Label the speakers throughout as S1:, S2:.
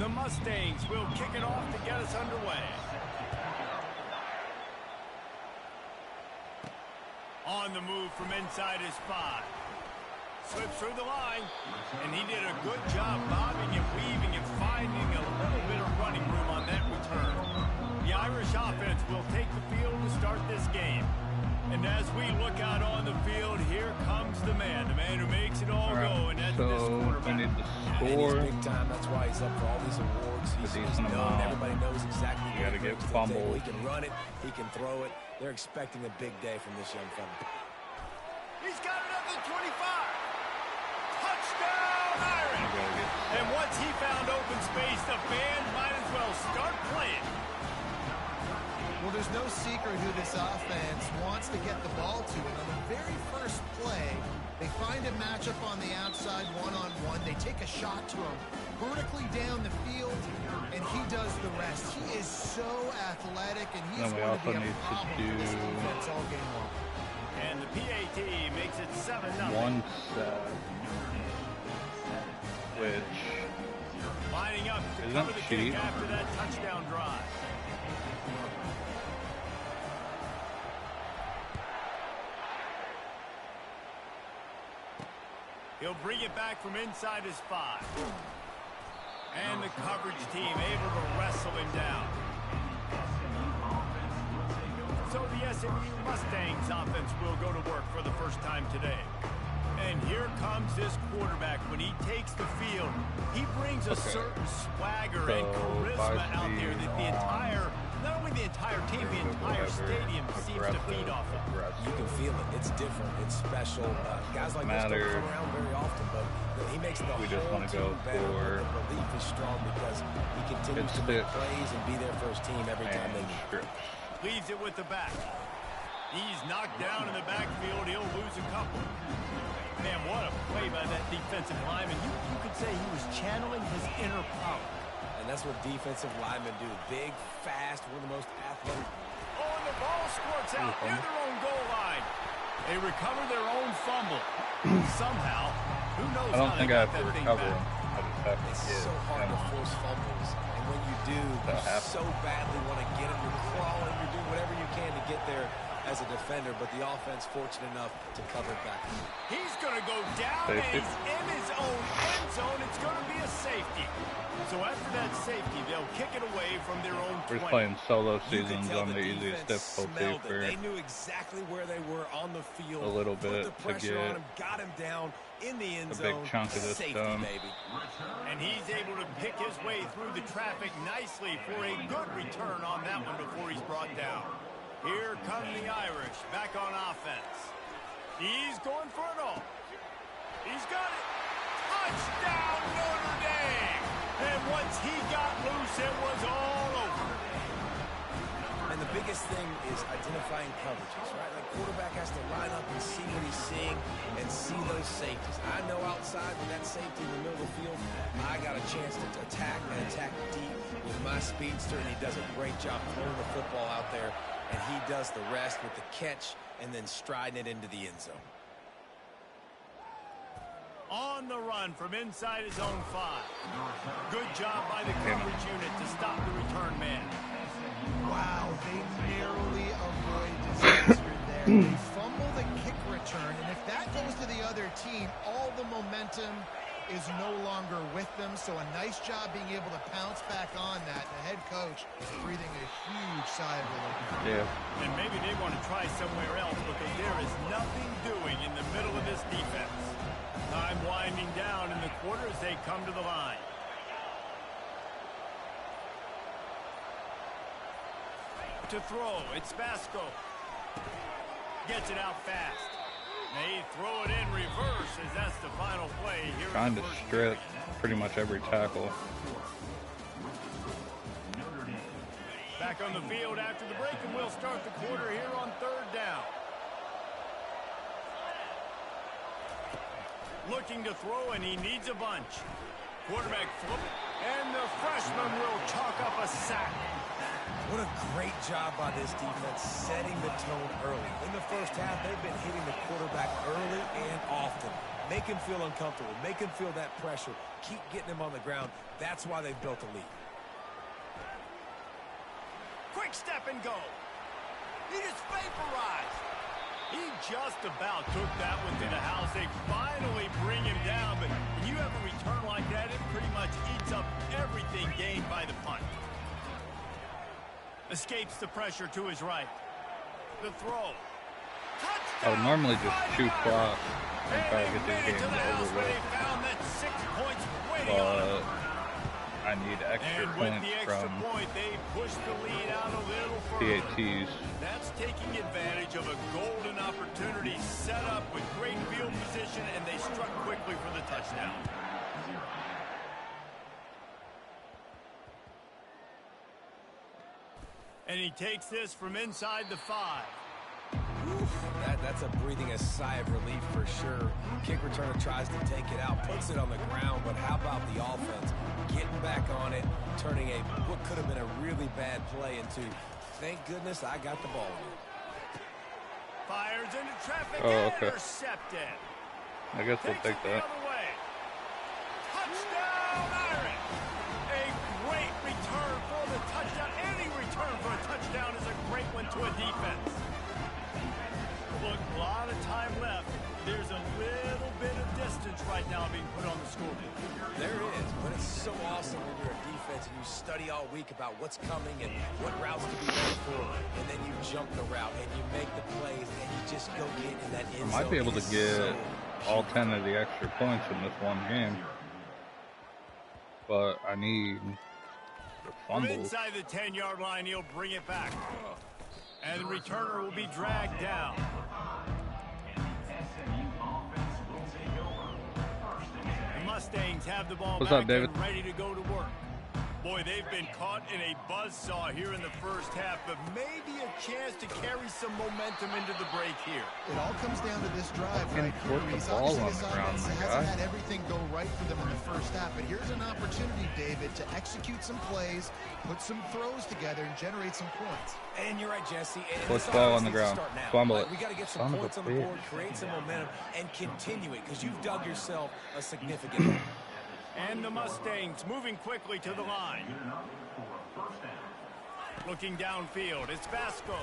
S1: The Mustangs will kick it off to get us underway. On the move from inside his 5. Slips through the line, and he did a good job bobbing and weaving and finding a little bit of running room on that return. The Irish offense will take the field to start this game. And as we look out on the field, here comes the man who makes it all go, and that's this quarterback.
S2: We need to score.
S3: And he's big time. That's why he's up for all these awards. He's known. Everybody knows exactly
S2: what he brings to the table.
S3: He can run it. He can throw it. They're expecting a big day from this young fella.
S1: He's got it up to 25. Touchdown, Irish. And once he found open space, the band might as well start playing.
S4: Well, there's no secret who this offense wants to get the ball to. And on the very first play, they find a matchup on the outside one-on-one. They take a shot to him vertically down the field, and he does the rest. He is so athletic, and he's going to be a problem for this defense all game long.
S1: And the PAT makes it 7-0.
S2: One set, which
S1: lining up to cover the kick after that touchdown drive. He'll bring it back from inside his 5. And the coverage team able to wrestle him down. So the SMU Mustangs offense will go to work for the first time today. And here comes this quarterback. When he takes the field, he brings a certain swagger and charisma out there that the entire, not only the entire team, the entire stadium seems to feed off of.
S3: You can feel it. It's different. It's special. Guys like this don't come around very often, but he makes the whole team better. The belief is strong because he continues to make plays and be there for his team every time they need.
S1: Leaves it with the back. He's knocked down in the backfield. He'll lose a couple. Man, what a play by that defensive lineman. You could say he was channeling his inner power.
S3: And that's what defensive linemen do. Big, fast, one of the most athletic.
S1: Oh, and the ball squirts out near their own goal line. They recover their own fumble. Somehow, who knows
S2: I don't
S1: how
S2: think
S1: they
S2: I
S1: got
S2: have to
S1: that thing
S2: recover
S1: back.
S2: them. I just have to
S3: It's so hard to force fumbles. And when you do, you so badly want to get him. You're crawling. You're doing whatever you can to get there as a defender, but the offense fortunate enough to cover it back.
S1: He's going to go down, and he's in his own end zone. It's going to be a safety. So after that safety, they'll kick it away from their own 20.
S2: We're just playing solo seasons on the easiest difficulty for
S3: they knew exactly where they were on the field.
S2: A little bit
S3: put the pressure on him, got him down in the end zone.
S2: A big chunk of this done.
S1: And he's able to pick his way through the traffic nicely for a good return on that one before he's brought down. Here come the Irish back on offense. He's going for it all. He's got it. Touchdown, Notre Dame. And once he got loose, it was all over.
S3: And the biggest thing is identifying coverages, right? Like quarterback has to line up and see what he's seeing and see those safeties. I know outside with that safety in the middle of the field, I got a chance to attack and attack deep with my speedster, and he does a great job throwing the football out there. And he does the rest with the catch and then striding it into the end zone.
S1: On the run from inside his own 5. Good job by the coverage unit to stop the return man.
S4: Wow, they narrowly avoid disaster there. They fumble the kick return, and if that goes to the other team, all the momentum is no longer with them. So a nice job being able to pounce back on that. The head coach is breathing a huge sigh of relief.
S1: Yeah. And maybe they want to try somewhere else because there is nothing doing in the middle of this defense. Time winding down in the quarter as they come to the line. To throw, it's Vasco. Gets it out fast. They throw it in reverse as that's the final play here.
S2: Trying to strip pretty much every tackle.
S1: Back on the field after the break, and we'll start the quarter here on 3rd down. Looking to throw, and he needs a bunch. Quarterback flip, and the freshman will chalk up a sack.
S3: What a great job by this defense setting the tone early. In the first half, they've been hitting the quarterback early and often. Make him feel uncomfortable. Make him feel that pressure. Keep getting him on the ground. That's why they've built a lead.
S1: Quick step and go. He just vaporized. He just about took that one to the house. They finally bring him down, but when you have a return like that, it pretty much eats up everything gained by the punt. Escapes the pressure to his right. The throw. Touchdown!
S2: I would normally just shoot clock and try to get
S1: They
S2: this game over with.
S1: found that 6 points waiting on them.
S2: I need extra
S1: And with
S2: points
S1: the extra
S2: from
S1: point, they push the lead out a little further.
S2: PATs.
S1: That's taking advantage of a golden opportunity set up with great field position, and they struck quickly for the touchdown. And he takes this from inside the 5.
S3: That's a breathing a sigh of relief for sure. Kick returner tries to take it out, puts it on the ground, but how about the offense getting back on it, turning what could have been a really bad play into, thank goodness I got the ball.
S1: Fires into traffic, intercepted.
S2: I guess we'll take that.
S1: Touchdown, Iron! A great return for the touchdown. Any return for a touchdown is a great one to a defense. Look, a lot of time left. There's a little bit of distance right now being put on the scoreboard.
S3: There is, but it's so awesome when you're a defense and you study all week about what's coming and what routes to be ready for, and then you jump the route and you make the plays and you just go get in that end zone.
S2: I might be able to get all 10 of the extra points in this one game, but I need the
S1: From
S2: fumbles.
S1: inside the 10-yard line, he'll bring it back. And the returner will be dragged down. The Mustangs have the ball
S2: What's
S1: back
S2: up, David?
S1: and ready to go to work. Boy, they've been caught in a buzzsaw here in the first half, but maybe a chance to carry some momentum into the break here.
S4: It all comes down to this drive right
S2: Put
S4: here.
S2: the
S4: Reese.
S2: ball
S4: Obviously,
S2: on
S4: this
S2: the ground,
S4: offense
S2: my
S4: hasn't
S2: guy.
S4: had everything go right for them in the first half, but here's an opportunity, David, to execute some plays, put some throws together, and generate some points.
S3: And you're right, Jesse. And
S2: Put
S3: this
S2: the ball
S3: offense
S2: on the
S3: needs to
S2: ground.
S3: start now.
S2: Fumble
S3: Like,
S2: it.
S3: we got to get some
S2: Son of a
S3: points on the board,
S2: bitch.
S3: create some momentum, and continue it because you've dug yourself a significant lead.
S1: And the Mustangs moving quickly to the line. Looking downfield, it's Vasco.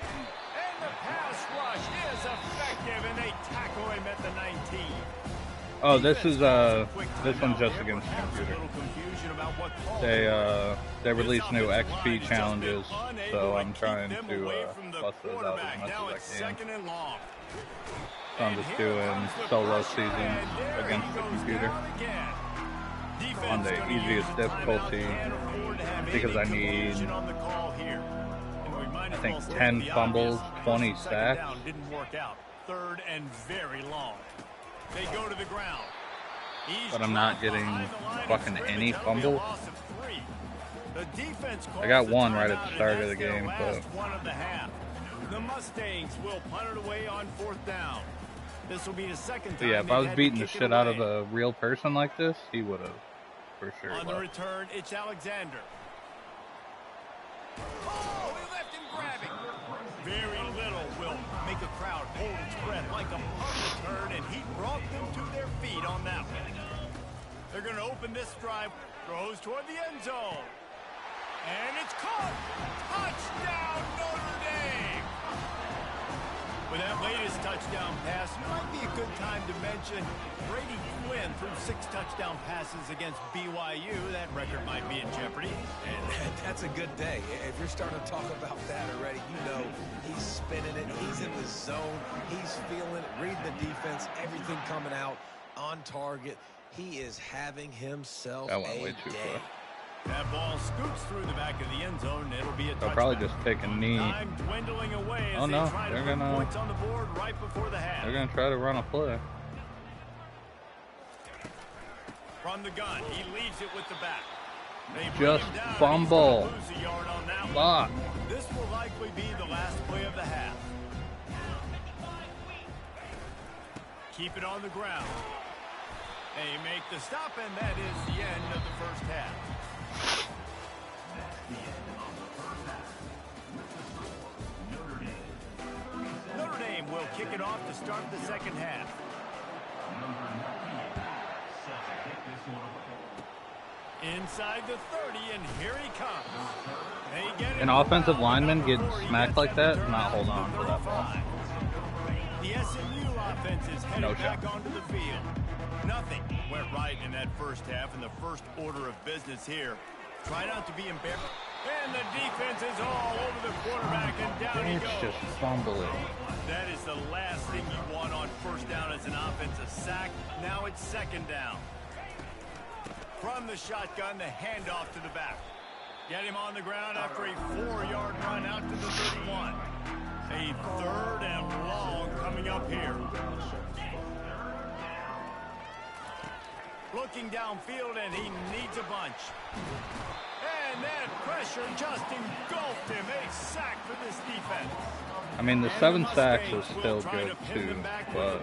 S1: And the pass rush is effective, and they tackle him at the 19.
S2: Oh, this one's just against the computer. They release new XP challenges, so I'm trying to bust those out as much as I can. So I'm just doing solo seasons against the computer on the easiest difficulty because I need, I think, 10 fumbles, 20 sacks.
S1: Didn't work out. Third and very long. They go to the ground.
S2: But I'm not getting fucking any fumbles. I got one right at the start of the game, but
S1: the Mustangs will punt it away on 4th down. This will be the second time.
S2: Yeah, if I was beating the shit out of a real person like this, he would have for sure.
S1: On the return, it's Alexander. Oh, he left him grabbing. Very little will make a crowd hold its breath like a punt return, and he brought them to their feet on that one. They're going to open this drive, throws toward the end zone. And it's caught. Touchdown, Notre Dame. With that latest touchdown pass, it might be a good time to mention Brady Quinn threw 6 touchdown passes against BYU. That record might be in jeopardy.
S3: And that's a good day. If you're starting to talk about that already, you know he's spinning it. He's in the zone. He's feeling it. Read the defense. Everything coming out on target. He is having himself
S2: That went
S3: a
S2: way too
S3: day.
S2: far.
S1: That ball scoots through the back of the end zone. It'll be a touchdown.
S2: They'll probably just take a knee.
S1: Time dwindling away as
S2: Oh no,
S1: they try to
S2: they're
S1: put
S2: gonna
S1: points on the board right before the half.
S2: they're gonna try to run a play.
S1: From the gun, he leaves it with the back. They bring
S2: Just
S1: him down.
S2: fumble.
S1: He's gonna lose a yard on that one.
S2: Fuck.
S1: This will likely be the last play of the half. Keep it on the ground. They make the stop, and that is the end of the first half. Notre Dame will kick it off to start the second half. Inside the 30, and here he comes.
S2: An offensive lineman getting smacked like that, not hold on to that ball.
S1: The SMU offense is headed back onto the field. Nothing went right in that first half, and the first order of business here. Try not to be embarrassed. And the defense is all over the quarterback, and down he goes.
S2: It's just fumbling.
S1: That is the last thing you want on first down as an offensive sack. Now it's second down. From the shotgun, the handoff to the back. Get him on the ground after a 4-yard run out to the 31. A 3rd and long coming up here. Looking downfield, and he needs a bunch. And that pressure just engulfed him. A sack for this defense.
S2: I mean, the 7 sacks is still good, too, but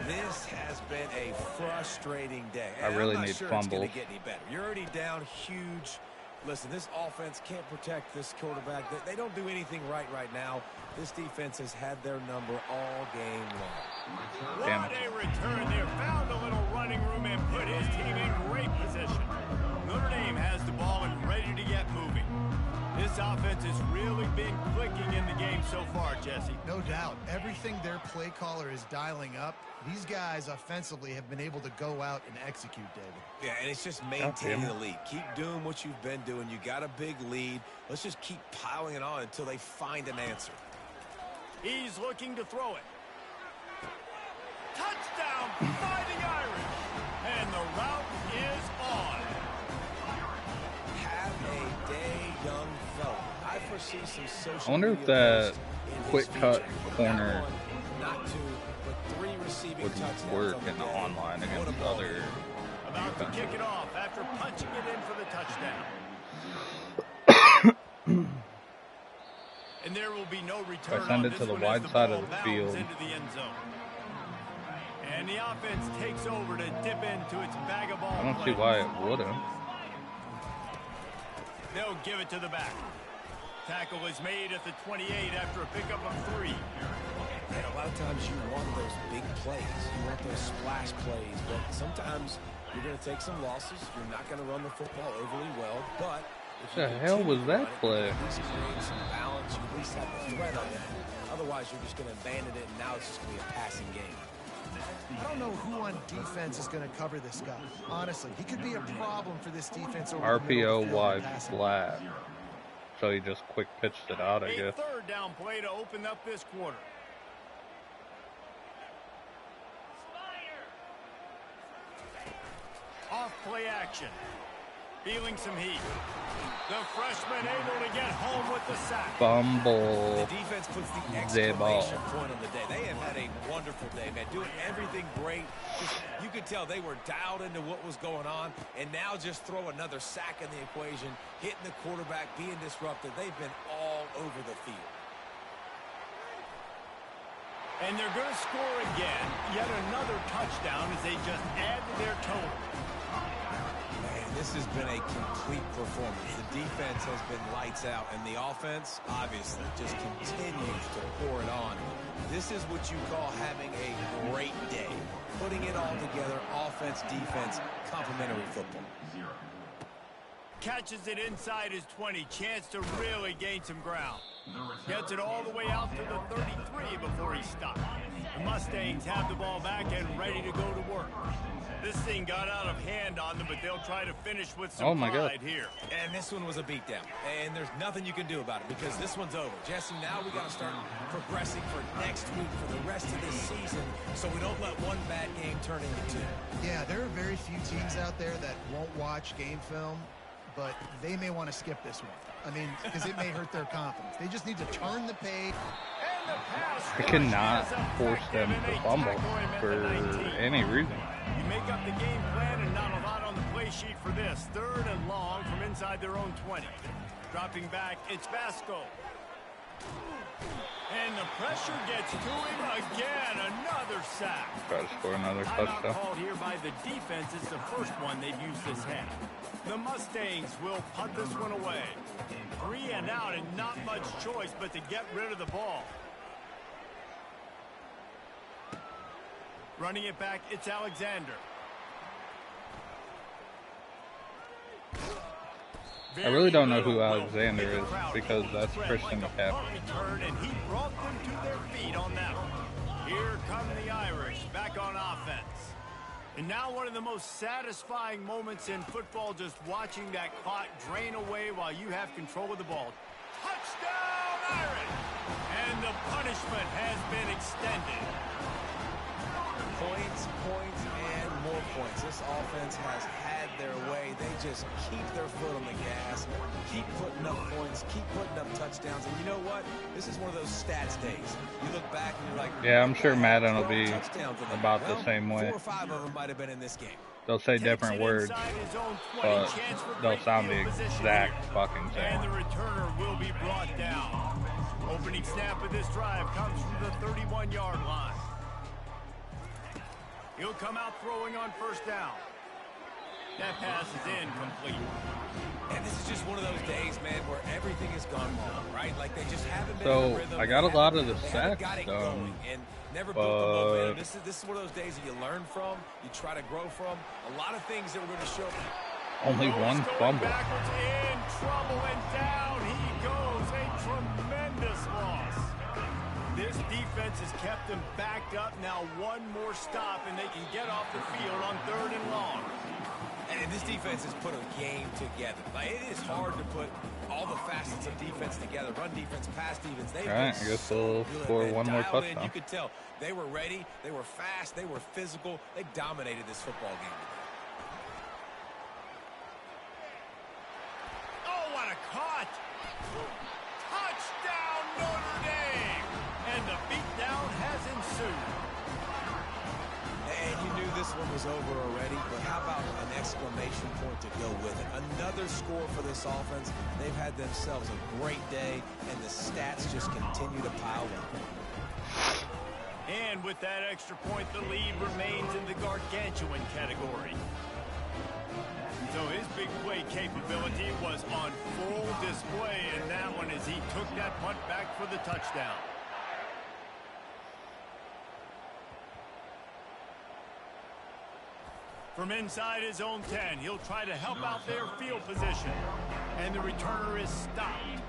S3: this has been a frustrating day.
S2: I really need
S3: sure
S2: fumbles.
S3: It's going to get any better. You're already down huge. Listen, this offense can't protect this quarterback. They don't do anything right now. This defense has had their number all game long.
S2: Damn
S1: What
S2: it.
S1: a return there. Found a little running room and put his team in great position. Notre Dame has the ball and ready to get moving. This offense has really been clicking in the game so far, Jesse.
S4: No doubt. Everything their play caller is dialing up, these guys offensively have been able to go out and execute, David.
S3: Yeah, and it's just maintaining the lead. Keep doing what you've been doing. You got a big lead. Let's just keep piling it on until they find an answer.
S1: He's looking to throw it. Touchdown, Fighting Irish. And the route is on.
S3: Have a day, young fella. I foresee some social
S2: I wonder if that quick cut corner would work in the online against other
S1: About to kick it off after punching it in for the touchdown. And there will be no return.
S2: I send it to the wide side of the field.
S1: Into the end zone. And the offense takes over to dip into its bag of ball.
S2: I don't see why it wouldn't.
S1: They'll give it to the back. Tackle is made at the 28 after a pickup of 3.
S3: And a lot of times you want those big plays. You want those splash plays. But sometimes you're going to take some losses. You're not going to run the football overly well. But if
S2: the hell was that play?
S3: At least create some balance. You at least have the threat on it. Otherwise, you're just going to abandon it, and now it's just going to be a passing game.
S4: I don't know who on defense is going to cover this guy. Honestly, he could be a problem for this defense. Over
S2: RPO wide flat. So he just quick pitched it out, I guess.
S1: A 3rd down play to open up this quarter. Off play action. Feeling some heat. The freshman able to get home with the sack.
S2: Fumble.
S3: The defense puts the exclamation point on the day. They have had a wonderful day, man. Doing everything great. You could tell they were dialed into what was going on. And now just throw another sack in the equation. Hitting the quarterback, being disrupted. They've been all over the field.
S1: And they're going to score again. Yet another touchdown as they just add to their total.
S3: This has been a complete performance. The defense has been lights out, and the offense, obviously, just continues to pour it on. This is what you call having a great day. Putting it all together, offense, defense, complementary football.
S1: Catches it inside his 20. Chance to really gain some ground. Gets it all the way out to the 33 before he stopped. The Mustangs have the ball back and ready to go to work. This thing got out of hand on them, but they'll try to finish with some pride here.
S3: And this one was a beatdown. And there's nothing you can do about it because this one's over. Jesse, now we got to start progressing for next week for the rest of this season so we don't let one bad game turn into 2.
S4: Yeah, there are very few teams out there that won't watch game film, but they may want to skip this one. I mean, because it may hurt their confidence. They just need to turn the page.
S2: I cannot force them to fumble for any reason.
S1: You make up the game plan and not a lot on the play sheet for this. 3rd and long from inside their own 20. Dropping back, it's Vasco. And the pressure gets to him again. Another sack.
S2: Try to score another touchdown.
S1: Called here by the defense is the first one they've used this half. The Mustangs will punt this one away. 3 and out and not much choice but to get rid of the ball. Running it back, it's Alexander.
S2: I really don't know who Alexander is because that's Christian McCaffrey.
S1: And he brought them to their feet on that one. Here come the Irish back on offense. And now one of the most satisfying moments in football, just watching that clock drain away while you have control of the ball. Touchdown, Irish! And the punishment has been extended.
S3: Points, and more points. This offense has had their way. They just keep their foot on the gas, keep putting up points, keep putting up touchdowns. And you know what? This is one of those stats days. You look back and you're like,
S2: yeah, I'm sure Madden will be about the same way.
S3: 4 or 5 of them might have been in this game.
S2: They'll say different words, but they'll sound the exact fucking same.
S1: And the returner will be brought down. Opening snap of this drive comes from the 31-yard line. He'll come out throwing on first down. That pass is incomplete.
S3: And this is just one of those days, man, where everything has gone wrong, right? Like they just haven't been in the rhythm.
S2: I got a lot of the sacks
S3: done, and never built the momentum. This is one of those days that you learn from, you try to grow from. A lot of things that we're going to show.
S2: Only one fumble.
S1: Backwards in trouble, and down he goes. A tremendous loss. This defense has kept them backed up. Now one more stop, and they can get off the field on 3rd and long.
S3: And this defense has put a game together. Like, it is hard to put all the facets of defense together. Run defense, pass defense.
S2: All right, I guess we'll score one more touchdown.
S3: You could tell they were ready. They were fast. They were physical. They dominated this football game.
S1: Oh, what a caught! Touchdown, Notre Dame! And the beatdown has ensued.
S3: And you knew this one was over already, but how about an exclamation point to go with it? Another score for this offense. They've had themselves a great day, and the stats just continue to pile up.
S1: And with that extra point, the lead remains in the gargantuan category. So his big play capability was on full display in that one as he took that punt back for the touchdown. From inside his own 10, he'll try to help out their field position. And the returner is stopped.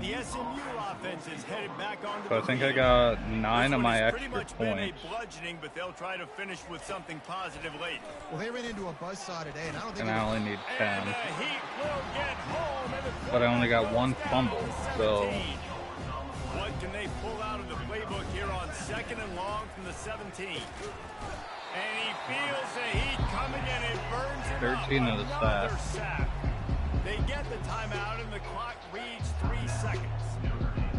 S1: The SMU offense is headed back onto
S2: so I think I got 9 of my extra points.
S1: Bludgeoning, but they'll try to finish with something positive late.
S4: Well, they ran into a buzzsaw today, and I don't think.
S2: And I only need 10.
S1: And the Heat will get home.
S2: But I only got 1 fumble, so.
S1: What can they pull out of the playbook here on 2nd and long from the 17? And he feels the heat coming, and it burns him
S2: 13 of the
S1: sack. They get the timeout, and the clock reads 3 seconds.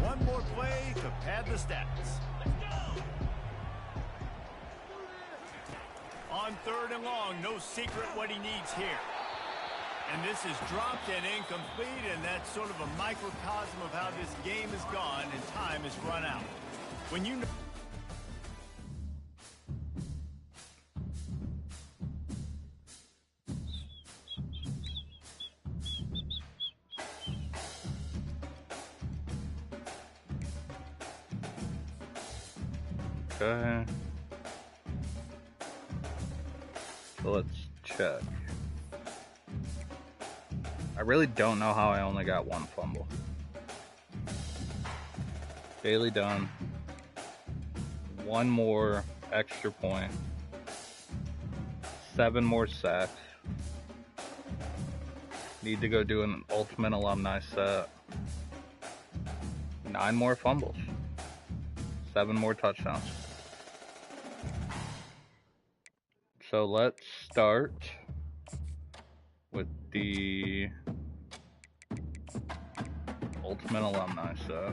S1: One more play to pad the stats. On 3rd and long, no secret what he needs here. And this is dropped and incomplete, and that's sort of a microcosm of how this game has gone, and time has run out. When you know...
S2: Okay. So let's check. I really don't know how I only got 1 fumble. Daily done. 1 more extra point. 7 more sacks. Need to go do an ultimate alumni set. 9 more fumbles. 7 more touchdowns. So let's start with the ultimate alumni set.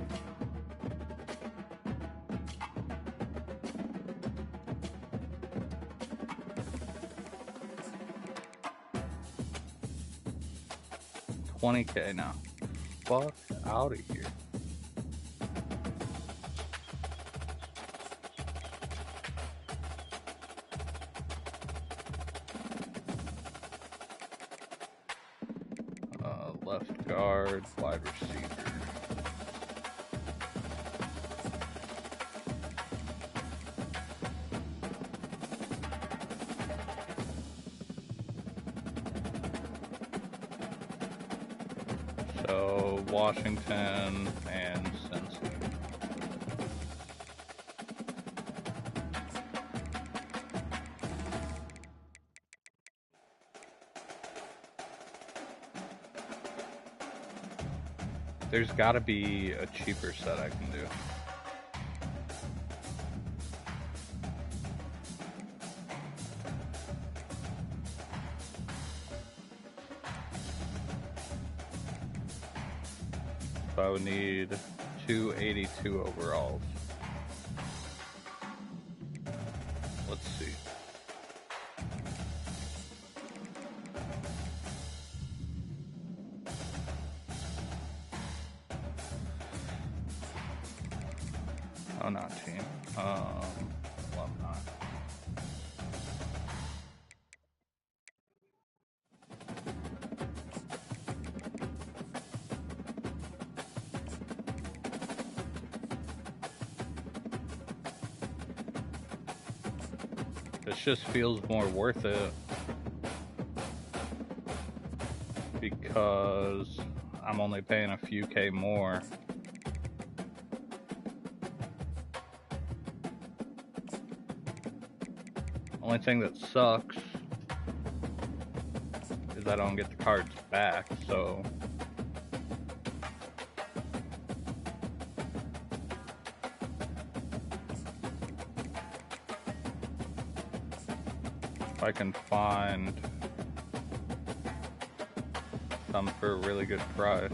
S2: $20K now. Fuck out of here. Left guard, wide receiver. Washington, and Cincy. There's gotta be a cheaper set I can do. So I would need 282 overalls. Let's see. Oh, not team. Well, not. This just feels more worth it because I'm only paying a few K more. Only thing that sucks is I don't get the cards back, so if I can find some for a really good price.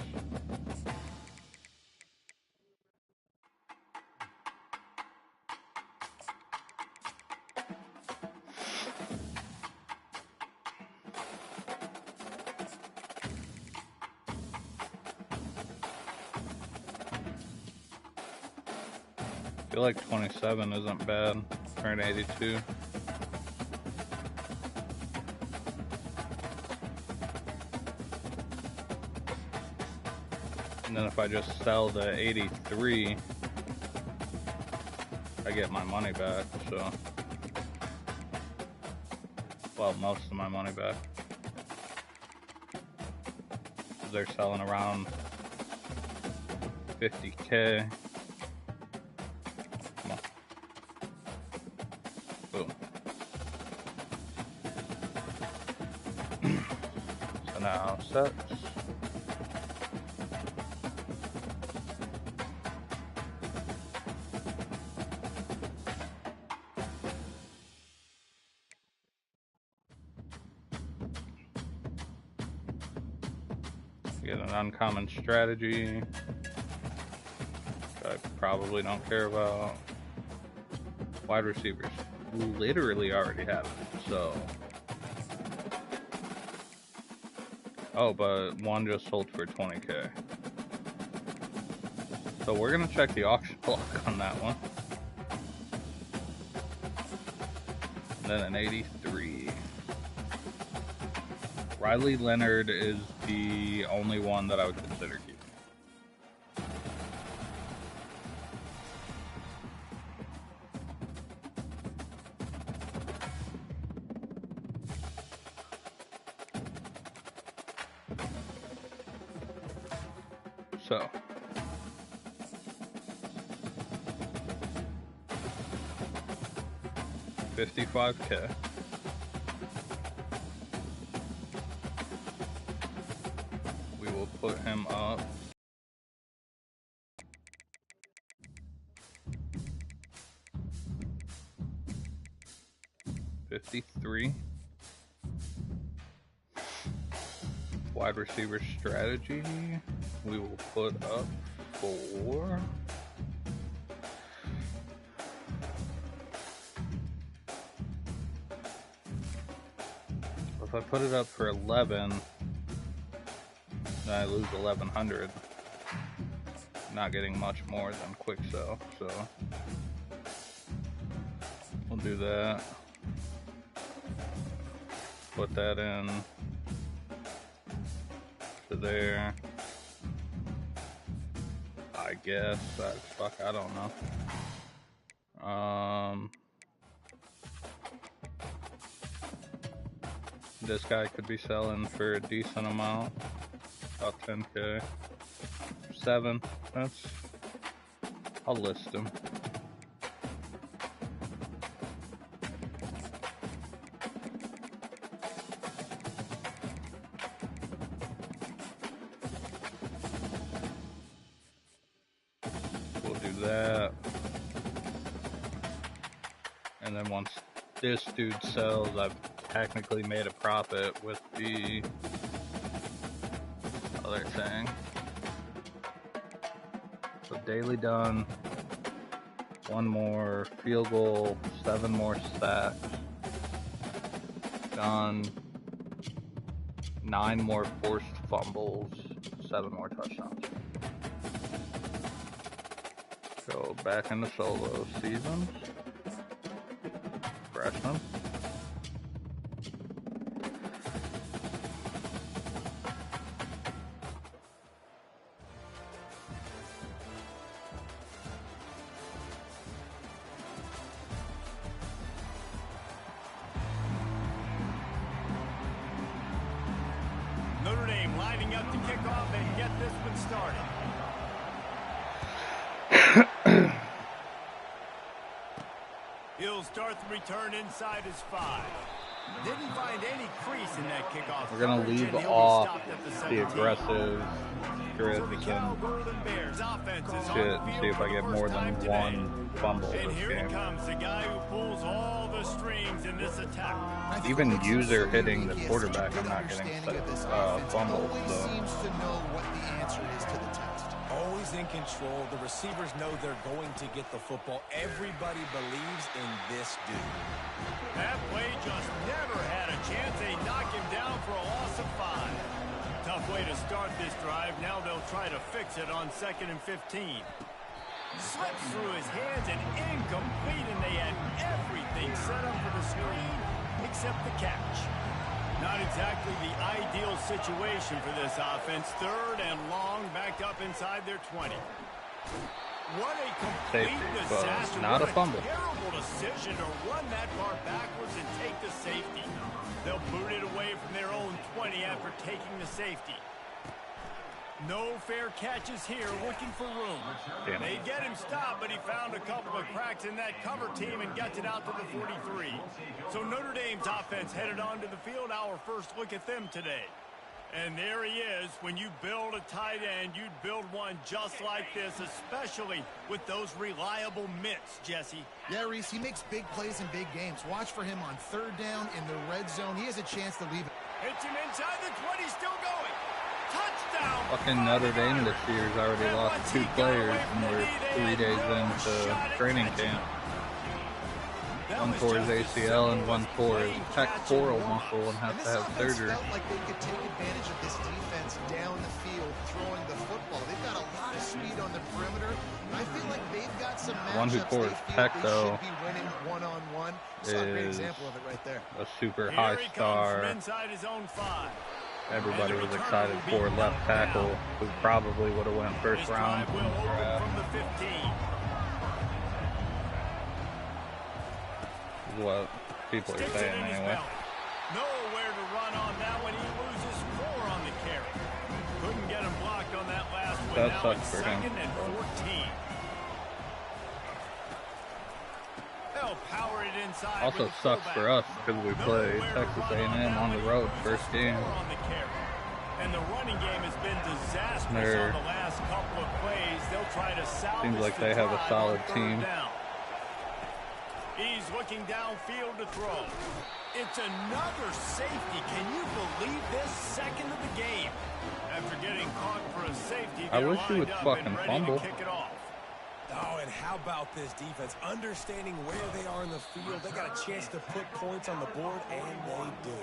S2: I feel like 27 isn't bad for an 82. And then if I just sell the 83, I get my money back, so. Well, most of my money back. They're selling around 50K. Come on. Boom. So now sets. Get an uncommon strategy that I probably don't care about. Wide receivers literally already have it, so. Oh, but one just sold for 20K. So we're gonna check the auction block on that one. And then an 83. Riley Leonard is the only one that I would consider keeping. So, $55K. Put him up. $53. Wide receiver strategy. We will put up for if I put it up for 11. I lose 1,100. Not getting much more than quick sell, so we'll do that. Put that in to there. I guess. Fuck, I don't know. This guy could be selling for a decent amount. About 10K. 7. I'll list them. We'll do that. And then once this dude sells, I've technically made a profit with the other thing. So daily done, 1 more field goal, 7 more sacks, done, 9 more forced fumbles, 7 more touchdowns. Go back into solo seasons. Freshman.
S1: Notre Dame lining up to kick off and get this one started. He'll start the return inside his 5. Didn't find any crease in that kickoff.
S2: We're going to leave off the aggressive strips and shit and see if I get more than 1 fumble
S1: and
S2: this
S1: here
S2: game.
S1: He comes, the guy who pulls all the strings in this attack.
S2: Even user hitting the quarterback, I'm not getting fumbles.
S4: Always
S2: So.
S4: seems to know what the answer is to the test.
S3: Always in control. The receivers know they're going to get the football. Everybody believes in this dude.
S1: That play just never had a chance. They knock him down for a loss of 5. Tough way to start this drive. Now they'll try to fix it on 2nd and 15. Slips through his hands and incomplete, and they had everything set up for the screen except the catch. Not exactly the ideal situation for this offense. 3rd and long, backed up inside their 20. What a complete disaster.
S2: Not a fumble.
S1: What a terrible decision to run that far backwards and take the safety. They'll boot it away from their own 20 after taking the safety. No fair catches here, looking for room. They get him stopped, but he found a couple of cracks in that cover team and gets it out to the 43. So Notre Dame's offense headed onto the field. Our first look at them today. And there he is. When you build a tight end, you'd build one just like this, especially with those reliable mitts, Jesse.
S4: Yeah, Reese, he makes big plays in big games. Watch for him on 3rd down in the red zone. He has a chance to leave it.
S1: Hits him inside the 20, still going. Touchdown!
S2: Fucking Notre Dame this year's already lost 2 players and we're 3 days into training camp. One tore his ACL and one tore his pectoral muscle and has to have surgery.
S4: Felt like they could take advantage of this defense down the field throwing the football. They've got a lot of speed on the perimeter. I feel like they've got some matchups.
S2: One who tore his pec, though,
S4: should be winning one-on-one. It's a great example of it right there.
S2: A super high star. Everybody was excited for left tackle, who probably would have went 1st round. Is what people are saying anyway.
S1: Nowhere to run on that one. He loses 4 on the carry. Couldn't get him blocked on that last one.
S2: That sucks for him.
S1: 2nd and 14. They'll power it inside.
S2: Also sucks for us because we play Texas A&M on the road 1st game.
S1: And the running game has been disastrous on the last couple of plays. They'll try to salvage.
S2: Seems like they have a solid team.
S1: He's looking downfield to throw. It's another safety. Can you believe this? 2nd of the game. After getting caught for a safety,
S2: I wish he would fucking fumble.
S1: Kick it off.
S3: Oh, and how about this defense? Understanding where they are in the field. They got a chance to put points on the board, and they do.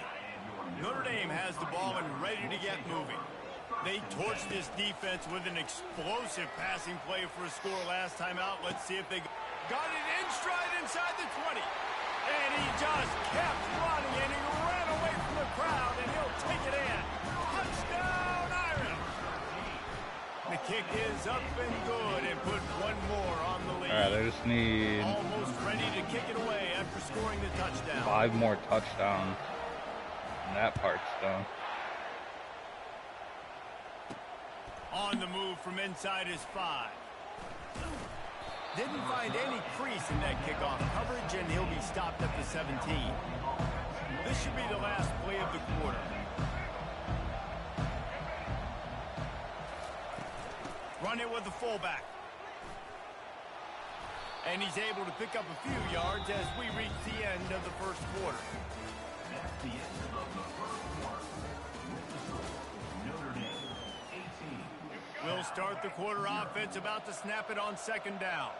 S1: Notre Dame has the ball and ready to get moving. They torched this defense with an explosive passing play for a score last time out. Let's see if they got it in stride inside the 20. And he just kept running, and he ran away from the crowd, and he'll take it in. Touchdown, Irish! The kick is up and good, and put 1 more on the lead.
S2: All right, I just need
S1: almost ready to kick it away after scoring the touchdown.
S2: 5 more touchdowns. And that part's done.
S1: On the move from inside his 5. Didn't find any crease in that kickoff coverage, and he'll be stopped at the 17. This should be the last play of the quarter. Run it with the fullback. And he's able to pick up a few yards as we reach the end of the first quarter.
S5: That's the end of the first quarter. Notre Dame, 18.
S1: We'll start the quarter offense, about to snap it on second down.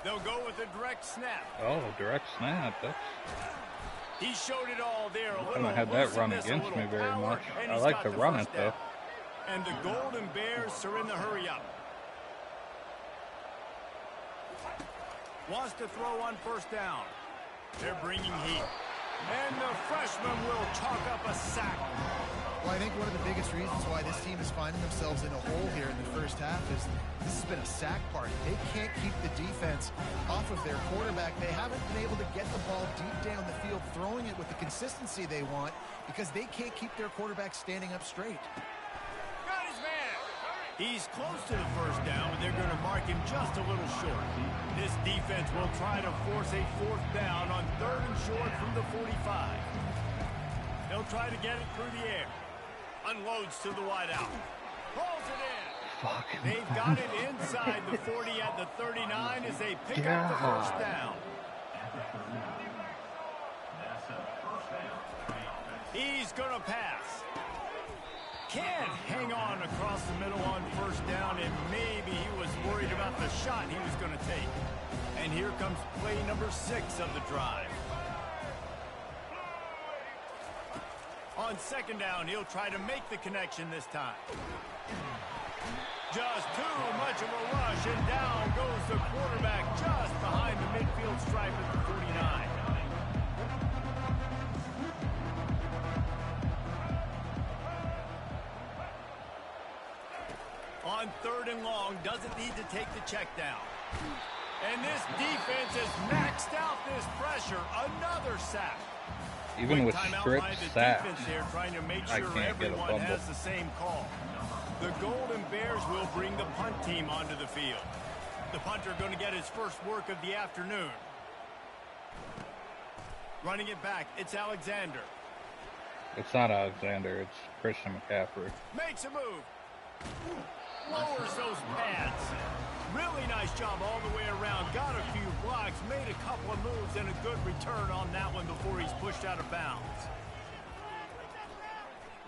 S1: They'll go with a direct snap.
S2: Oh, direct snap. That's...
S1: He showed it all there.
S2: I haven't had that run against me very much. I like to run it, though.
S1: And the Golden Bears are in the hurry-up. Wants to throw on first down. They're bringing heat. And the freshman will chalk up a sack.
S4: Well, I think one of the biggest reasons why this team is finding themselves in a hole here in the first half is this has been a sack party. They can't keep the defense off of their quarterback. They haven't been able to get the ball deep down the field, throwing it with the consistency they want because they can't keep their quarterback standing up straight.
S1: Got his man. He's close to the first down, but they're going to mark him just a little short. This defense will try to force a fourth down on 3rd and short from the 45. They'll try to get it through the air. Unloads to the wideout. Pulls it in. They've got it inside the 40 at the 39 as they pick up the first down. He's going to pass. Can't hang on across the middle on first down, and maybe he was worried about the shot he was going to take. And here comes play number 6 of the drive. On second down, he'll try to make the connection this time. Just too much of a rush, and down goes the quarterback just behind the midfield stripe at the 49. On 3rd and long, doesn't need to take the check down. And this defense has maxed out this pressure. Another sack.
S2: Even with strip sacks,
S1: trying to make
S2: I
S1: sure
S2: can't get a
S1: everyone
S2: fumble.
S1: has the same call. The Golden Bears will bring the punt team onto the field. The punter going to get his first work of the afternoon. Running it back, it's Alexander.
S2: It's not Alexander, it's Christian McCaffrey.
S1: Makes a move. Lowers those pads. Really nice job all the way around. Got a few blocks, made a couple of moves, and a good return on that one before he's pushed out of bounds.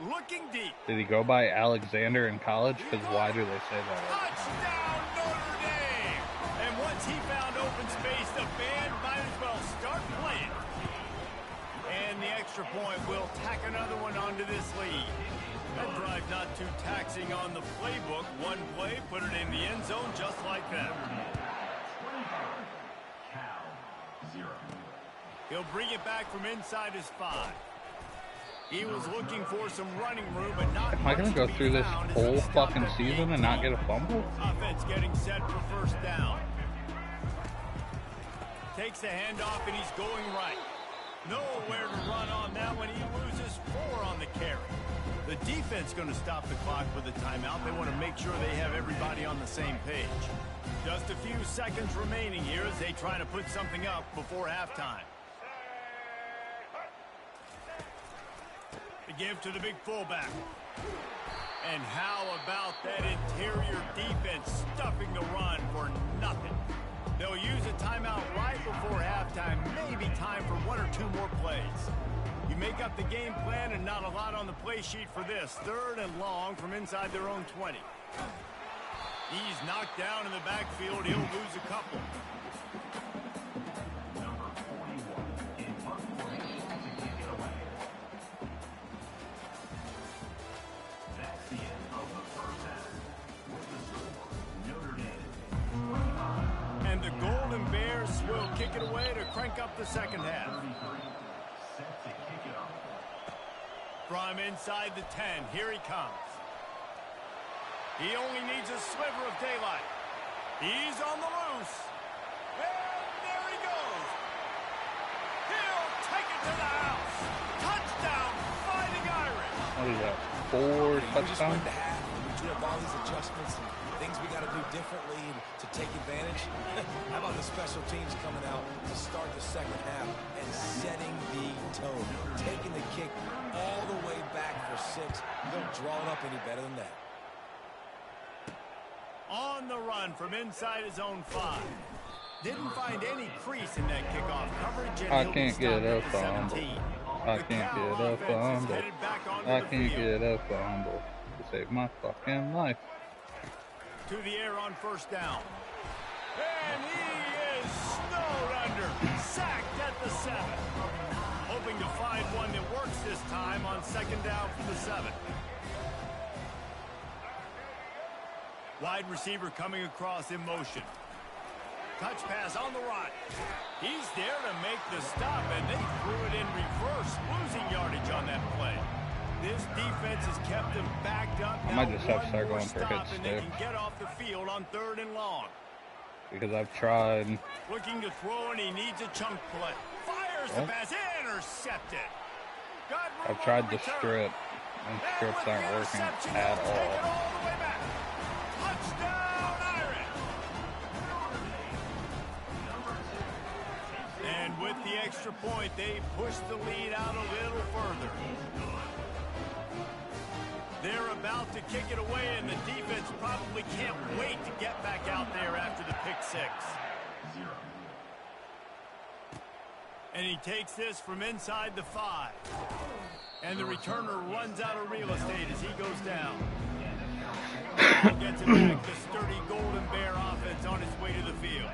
S1: Looking deep.
S2: Did he go by Alexander in college? Because why do they say that?
S1: Touchdown, Notre Dame! And once he found open space, the band might as well start playing. And the extra point will tack another one onto this lead. That drive not too taxing on the playbook. One play, put it in the end zone just like that. He'll bring it back from inside his 5. He was looking for some running room, but not.
S2: Am I going to go through this whole fucking season and not get a fumble?
S1: Offense getting set for first down. Takes the handoff, and he's going right. Nowhere to run on that one. He loses 4 on the carry. The defense going to stop the clock with a timeout. They want to make sure they have everybody on the same page. Just a few seconds remaining here as they try to put something up before halftime. The give to the big fullback. And how about that interior defense stuffing the run for nothing? They'll use a timeout right before halftime. Maybe time for 1 or 2 more plays. You make up the game plan and not a lot on the play sheet for this. 3rd and long from inside their own 20. He's knocked down in the backfield. He'll lose a couple.
S5: Number 41 in punt formation to kick it away. That's the end of the first half. With the score, Notre Dame 25.
S1: And the Golden Bears will kick it away to crank up the second half.
S5: Set to kick it off.
S1: From inside the 10, here he comes. He only needs a sliver of daylight. He's on the loose. And there he goes. He'll take it to the house. Touchdown, Fighting Irish.
S2: What is that? 4 touchdowns?
S3: adjustments and things we got to do differently to take advantage. How about the special teams coming out to start the second half and setting the tone, taking the kick all the way back for 6. You don't draw it up any better than that.
S1: On the run from inside his own 5. Didn't find any crease in that kickoff coverage. And
S2: I can't get up on him. I can't get up on him. I can't get up on him to save my fucking life.
S1: To the air on first down. And he is snowed under. Sacked at the 7. Hoping to find one that works this time on second down from the 7. Wide receiver coming across in motion. Touch pass on the right. He's there to make the stop, and they threw it in reverse, losing yardage on that play. This defense has kept them backed up.
S2: I might just have to start going for hits,
S1: and they can get off the field on 3rd and long.
S2: Because I've tried.
S1: Looking to throw, and he needs a chunk play. Fires the pass, intercepted.
S2: I've tried the strip, and strips aren't working at all.
S1: Touchdown, Irish! And with the extra point, they push the lead out a little further. They're about to kick it away, and the defense probably can't wait to get back out there after the pick 6. And he takes this from inside the 5. And the returner runs out of real estate as he goes down. Gets it back, the sturdy Golden Bear offense on its way to the field.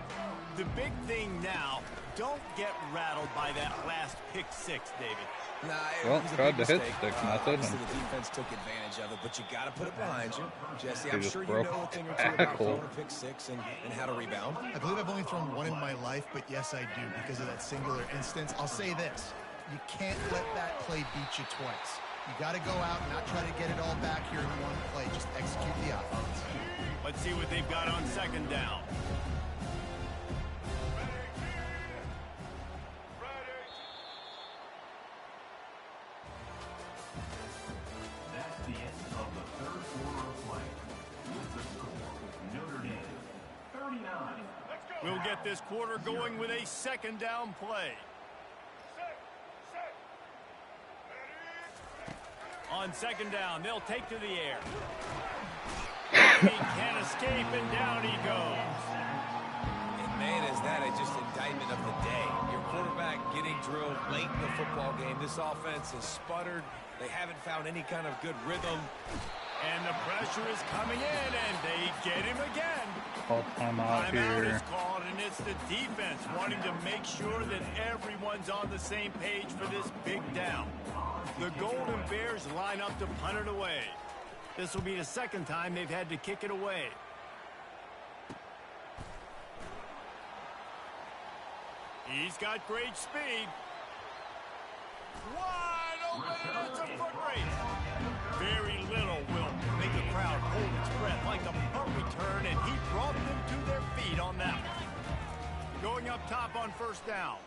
S1: The big thing now, don't get rattled by that last pick 6, David.
S3: Nah,
S2: well, tried to hit sticks, and that's it.
S3: The defense took advantage of it, but you got to put it behind you. Jesse, I'm sure you
S2: broke
S3: know a thing or two about throwing a pick 6 and how to rebound.
S4: I believe I've only thrown one in my life, but yes, I do because of that singular instance. I'll say this. You can't let that play beat you twice. You got to go out and not try to get it all back here in one play. Just execute the offense.
S1: Let's see what they've got on second down.
S5: That's the end of the 3rd quarter of play. With the score, Notre Dame 39.
S1: We'll get this quarter going with a second down play. On second down, they'll take to the air. He can't escape, and down he goes.
S3: And man, is that just indictment of the day. Your quarterback getting drilled late in the football game. This offense has sputtered. They haven't found any kind of good rhythm.
S1: And the pressure is coming in, and they get him again.
S2: Timeout
S1: Timeout
S2: here.
S1: is called, and it's the defense wanting to make sure that everyone's on the same page for this big down. The Golden Bears line up to punt it away. This will be the second time they've had to kick it away. He's got great speed. Wide open, and it's a foot race. Very little will make a crowd hold its breath like a punt return, and he brought them to their feet on that one. Going up top on first down.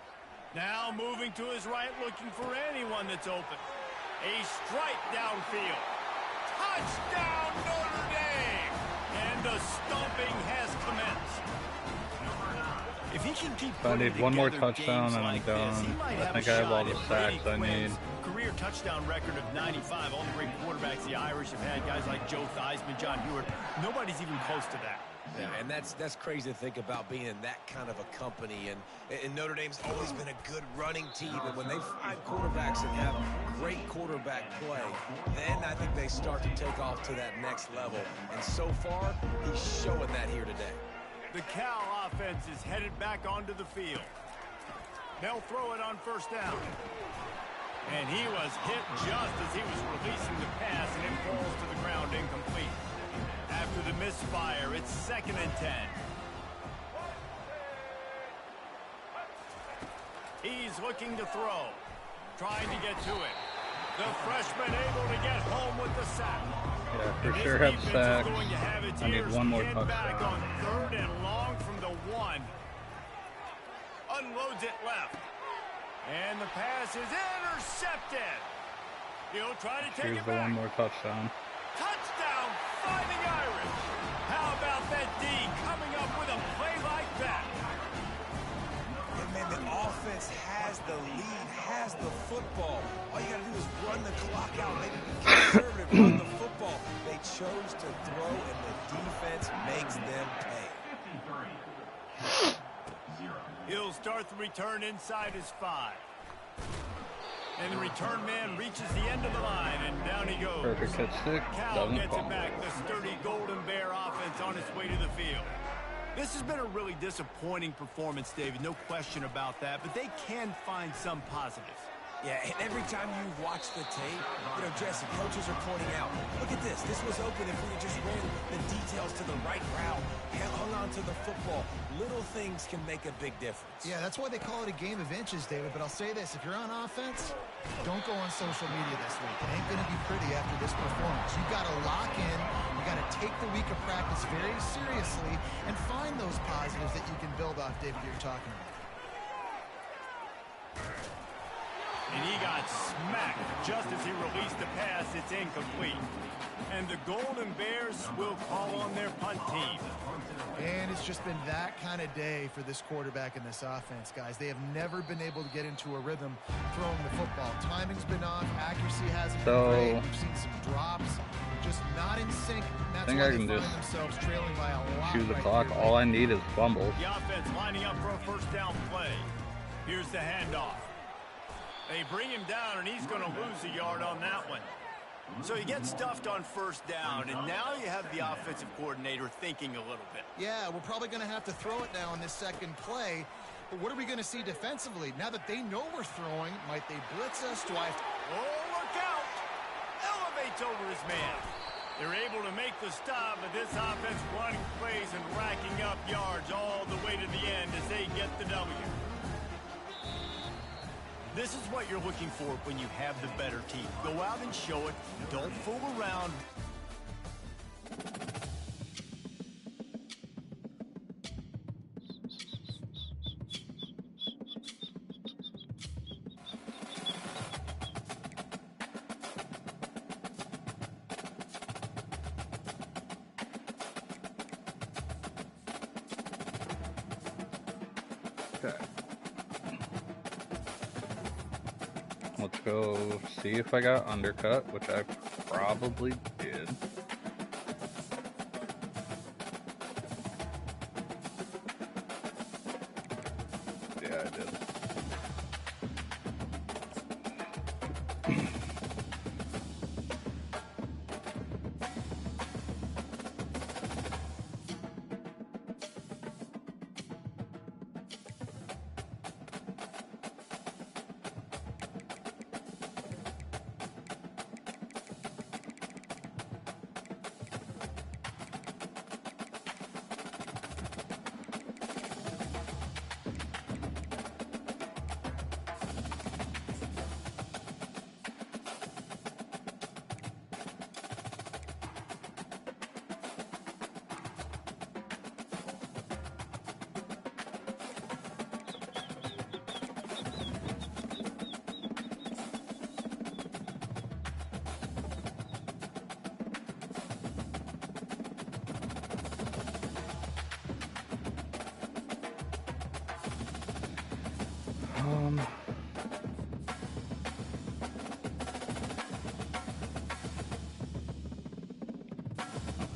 S1: Now moving to his right, looking for anyone that's open. A strike downfield. Touchdown, Notre Dame! And the stomping has commenced. If he can keep
S2: I need one more
S1: together
S2: touchdown
S1: games
S2: and I'm
S1: like
S2: done.
S1: this, he might
S2: I
S1: have
S2: think
S1: a
S2: I have
S1: shot
S2: all the
S1: at
S2: sacks I
S1: Brady
S2: need.
S1: Quinn's career touchdown record of 95. All the great quarterbacks the Irish have had, guys like Joe Theismann, John Hewart. Nobody's even close to that.
S3: Yeah, and that's crazy to think about being in that kind of a company. And Notre Dame's always been a good running team. And when they find quarterbacks and have great quarterback play, then I think they start to take off to that next level. And so far, he's showing that here today.
S1: The Cal offense is headed back onto the field. They'll throw it on first down. And he was hit just as he was releasing the pass, and it falls to the ground incomplete. After the misfire, it's 2nd and 10. He's looking to throw, trying to get to it. The freshman able to get home with the sack.
S2: Yeah, for sure have sacks. I need one more
S1: Back
S2: touchdown.
S1: on 3rd and long from the 1. Unloads it left. And the pass is intercepted. He'll try to take
S2: Here's
S1: it
S2: the
S1: back.
S2: one more touchdown.
S1: Touchdown, Fighting Irish. How about that D coming up with a play like that?
S3: And man, the offense has the lead, has the football. All you got to do is run the clock out. Maybe be conservative, run the football. They chose to throw, and the defense makes them pay.
S5: 53-0.
S1: He'll start the return inside his 5. And the return man reaches the end of the line, and down he goes.
S2: Perfect hit stick.
S1: Cal
S2: Doesn't
S1: gets it
S2: fumble.
S1: back, the sturdy Golden Bear offense on its way to the field. This has been a really disappointing performance, David, no question about that, but they can find some positives.
S3: Yeah, and every time you watch the tape, Jesse, coaches are pointing out, look at this. This was open if we had just ran the details to the right route, hung on to the football. Little things can make a big difference.
S4: Yeah, that's why they call it a game of inches, David. But I'll say this, if you're on offense, don't go on social media this week. It ain't going to be pretty after this performance. You got to lock in. You got to take the week of practice very seriously and find those positives that you can build off, David, you're talking about.
S1: And he got smacked just as he released the pass. It's incomplete. And the Golden Bears will call on their punt team.
S4: And it's just been that kind of day for this quarterback and this offense, guys. They have never been able to get into a rhythm throwing the football. Timing's been off. Accuracy hasn't been great. We've seen some drops. Just not in sync. That's why they find themselves trailing by a lot.
S2: Choose the clock. All I need is fumbles.
S1: The offense lining up for a first down play. Here's the handoff. They bring him down, and he's going to lose a yard on that one. So you get stuffed on first down, and now you have the offensive coordinator thinking a little bit.
S4: Yeah, we're probably going to have to throw it now in this second play. But what are we going to see defensively? Now that they know we're throwing, might they blitz us? Do I have to...
S1: Oh, look out! Elevates over his man. They're able to make the stop, but this offense running plays and racking up yards all the way to the end as they get the W. This is what you're looking for when you have the better team. Go out and show it. Don't fool around.
S2: Okay. Let's go see if I got undercut, which I probably did. Yeah, I did.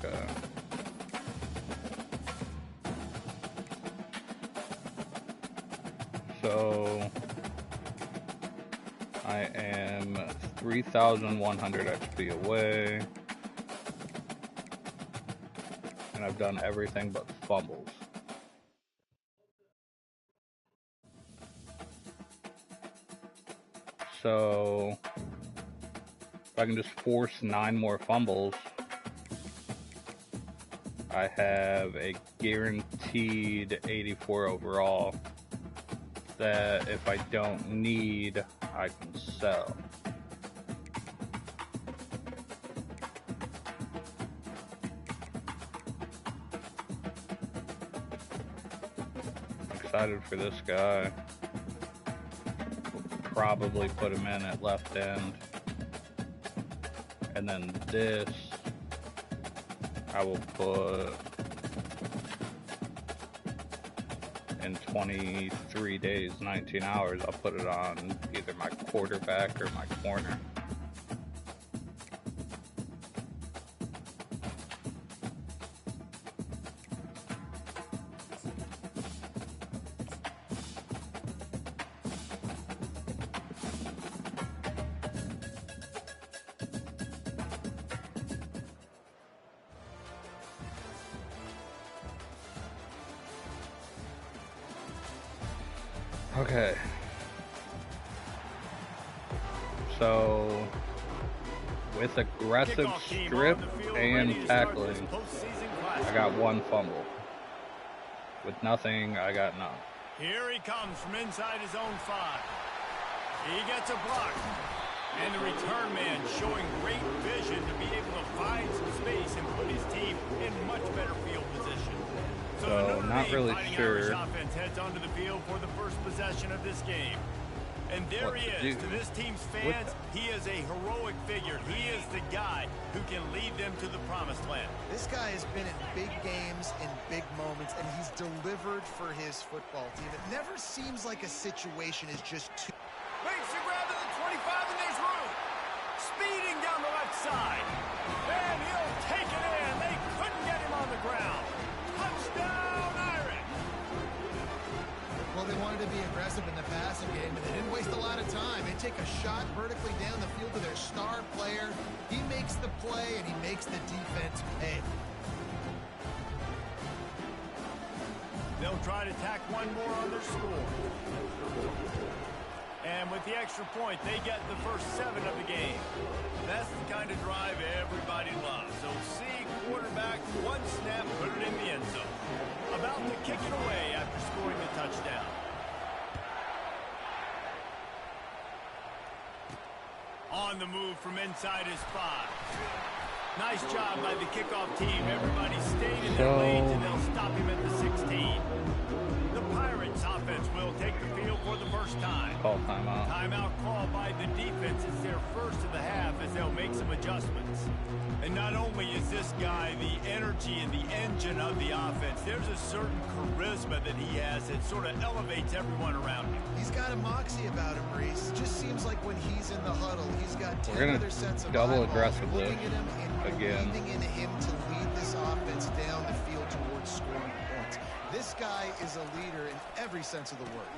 S2: Okay. So I am 3,100 XP away, and I've done everything but fumbles. So if I can just force 9 more fumbles, I have a guaranteed 84 overall that if I don't need, I can sell. I'm excited for this guy. Probably put him in at left end. And then this I will put in 23 days, 19 hours, I'll put it on either my quarterback or my corner. Okay, so with aggressive strip and tackling, I got one fumble. With nothing, I got none.
S1: Here he comes from inside his own 5. He gets a block. And the return man showing great vision to be able to find some space and put his team in much better field position.
S2: So not really sure.
S1: Offense heads onto the field for the first possession of this game. And there he is. To this team's fans, he is a heroic figure. He is the guy who can lead them to the promised land.
S4: This guy has been in big games, in big moments, and he's delivered for his football team. It never seems like a situation is just too...
S1: Waits to grab to the 25, and there's room. Speeding down the left side. And he'll take it in. They couldn't get him on the ground. Touchdown, Irish.
S4: Well, they wanted to be aggressive in the passing game, but they didn't waste a lot of time. They take a shot vertically down the field to their star player. He makes the play, and he makes the defense pay.
S1: They'll try to tack one more on their score. And with the extra point, they get the first 7 of the game. That's the kind of drive everybody loves. So see quarterback, one snap, put it in the end zone. About to kick it away after scoring the touchdown. On the move from inside his 5. Nice job by the kickoff team. Everybody stayed in their lanes, and they'll stop him at the 16. The Pirates offense will take the field for the first time.
S2: Call timeout.
S1: Timeout called by the defense. It's their first of the half as they'll make some adjustments. And not only is this guy the energy and the engine of the offense, there's a certain charisma that he has that sort of elevates everyone around him.
S4: He's got a moxie about him, Reese. Just seems like when he's in the huddle, he's got 10 other sets of
S2: double
S4: eyeballs
S2: aggressively
S4: looking at him and
S2: again.
S4: believing in him to lead this offense down the field towards scoring points. This guy is a leader in every sense of the word.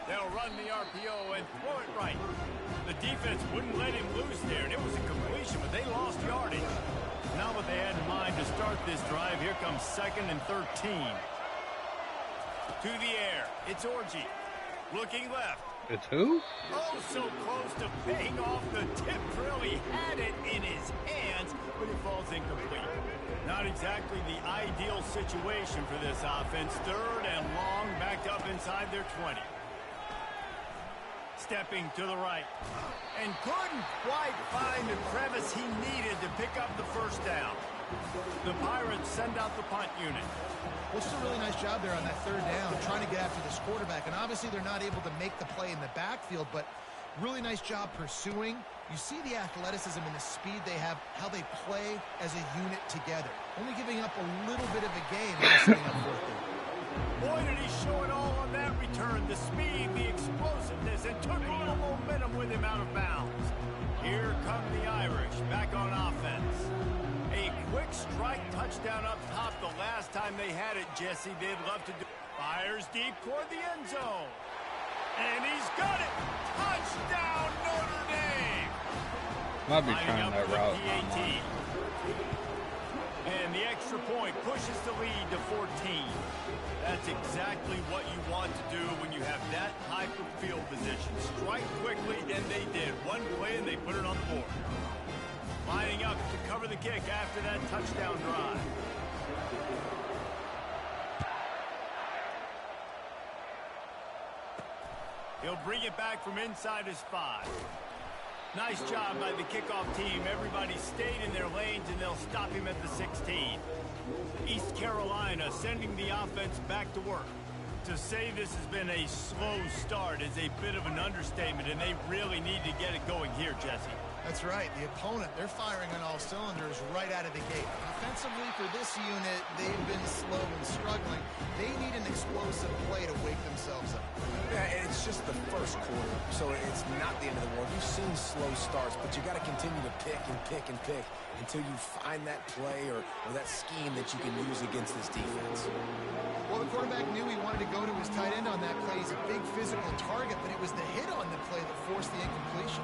S1: They'll run the RPO and throw it right. The defense wouldn't let him loose there, and it was a completion, but they lost yardage. Not what they had in mind to start this drive. Here comes 2nd and 13. To the air. It's Orgy. Looking left.
S2: It's who?
S1: Oh, so close to paying off the tip drill. He had it in his hands, but it falls incomplete. Not exactly the ideal situation for this offense. 3rd and long, backed up inside their 20. Stepping to the right. And couldn't quite find the crevice he needed to pick up the first down. The Pirates send out the punt unit.
S4: Well, it's a really nice job there on that 3rd down, trying to get after this quarterback. And obviously they're not able to make the play in the backfield, but really nice job pursuing. You see the athleticism and the speed they have, how they play as a unit together. Only giving up a little bit of a gain by setting up 4th down.
S1: Boy, did he show it all on that return. The speed, the explosiveness, and took a little momentum with him out of bounds. Here come the Irish back on offense. A quick strike touchdown up top the last time they had it, Jesse. They'd love to do. Fires deep toward the end zone. And he's got it. Touchdown, Notre Dame.
S2: Might be trying that route.
S1: And the extra point pushes the lead to 14. That's exactly what you want to do when you have that type of field position. Strike quickly, and they did. One play, and they put it on the board. Lining up to cover the kick after that touchdown drive. He'll bring it back from inside his 5. Nice job by the kickoff team. Everybody stayed in their lanes, and they'll stop him at the 16. East Carolina sending the offense back to work. To say this has been a slow start is a bit of an understatement, and they really need to get it going here, Jesse.
S4: That's right. The opponent, they're firing on all cylinders right out of the gate. Offensively, for this unit, they've been slow and struggling. They need an explosive play to wake themselves up.
S3: Yeah, and it's just the first quarter, so it's not the end of the world. You've seen slow starts, but you got to continue to pick and pick and pick until you find that play or that scheme that you can use against this defense.
S4: Well, the quarterback knew he wanted to go to his tight end on that play. He's a big physical target, but it was the hit on the play that forced the incompletion.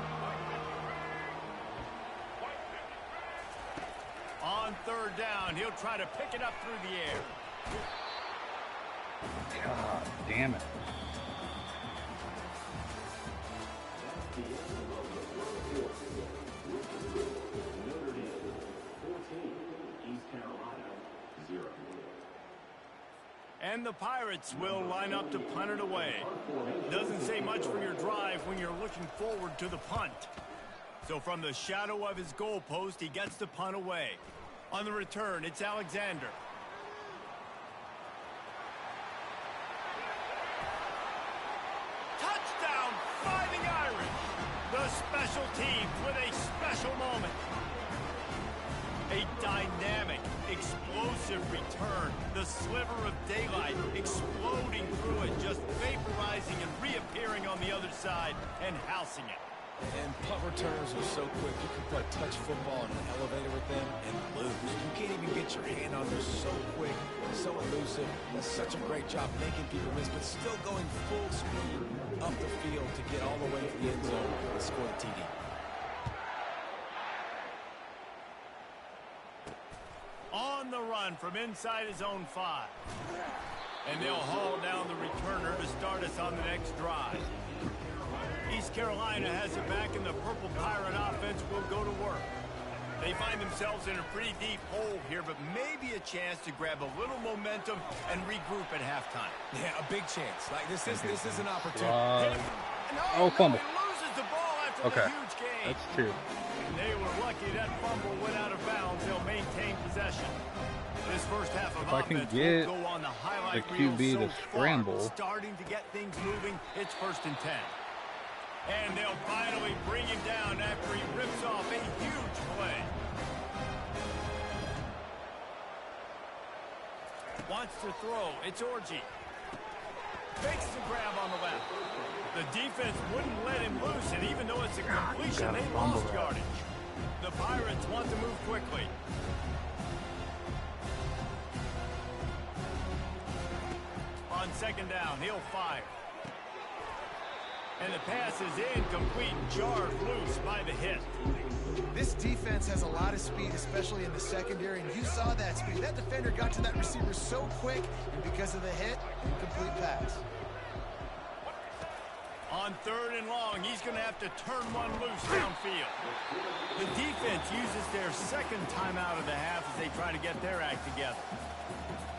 S1: On third down, he'll try to pick it up through the air.
S2: God damn it.
S5: Notre Dame 14, East Carolina 0.
S1: And the Pirates will line up to punt it away. Doesn't say much for your drive when you're looking forward to the punt. So from the shadow of his goalpost, he gets the punt away. On the return, it's Alexander. Touchdown, Fighting Irish. The special teams with a special moment. A dynamic, explosive return. The sliver of daylight exploding through it, just vaporizing and reappearing on the other side and housing it.
S3: And punt returns are so quick. You can play touch football in an elevator with them and lose. You can't even get your hand on them. So quick, so elusive. That's such a great job making people miss, but still going full speed up the field to get all the way to the end zone and score the TD.
S1: On the run from inside his own 5. And they'll haul down the returner to start us on the next drive. East Carolina has it back, and the Purple Pirate offense will go to work. They find themselves in a pretty deep hole here, but maybe a chance to grab a little momentum and regroup at halftime.
S3: Yeah, a big chance. Like this is an opportunity.
S2: Oh, fumble.
S1: He loses the ball after the huge gain.
S2: That's true.
S1: And they were lucky that fumble went out of bounds. They'll maintain possession. This first half of offense will go on the highlight reel so far, starting to get things moving. It's 1st and 10. And they'll finally bring him down after he rips off a huge play. Wants to throw. It's Orji. Makes the grab on the left. The defense wouldn't let him loose, and even though it's a completion, they lost yardage. The Pirates want to move quickly. On 2nd down, he'll fire. And the pass is incomplete, jarred loose by the hit.
S4: This defense has a lot of speed, especially in the secondary, and you saw that speed. That defender got to that receiver so quick, and because of the hit, incomplete pass.
S1: On 3rd and long, he's going to have to turn one loose downfield. The defense uses their 2nd timeout of the half as they try to get their act together.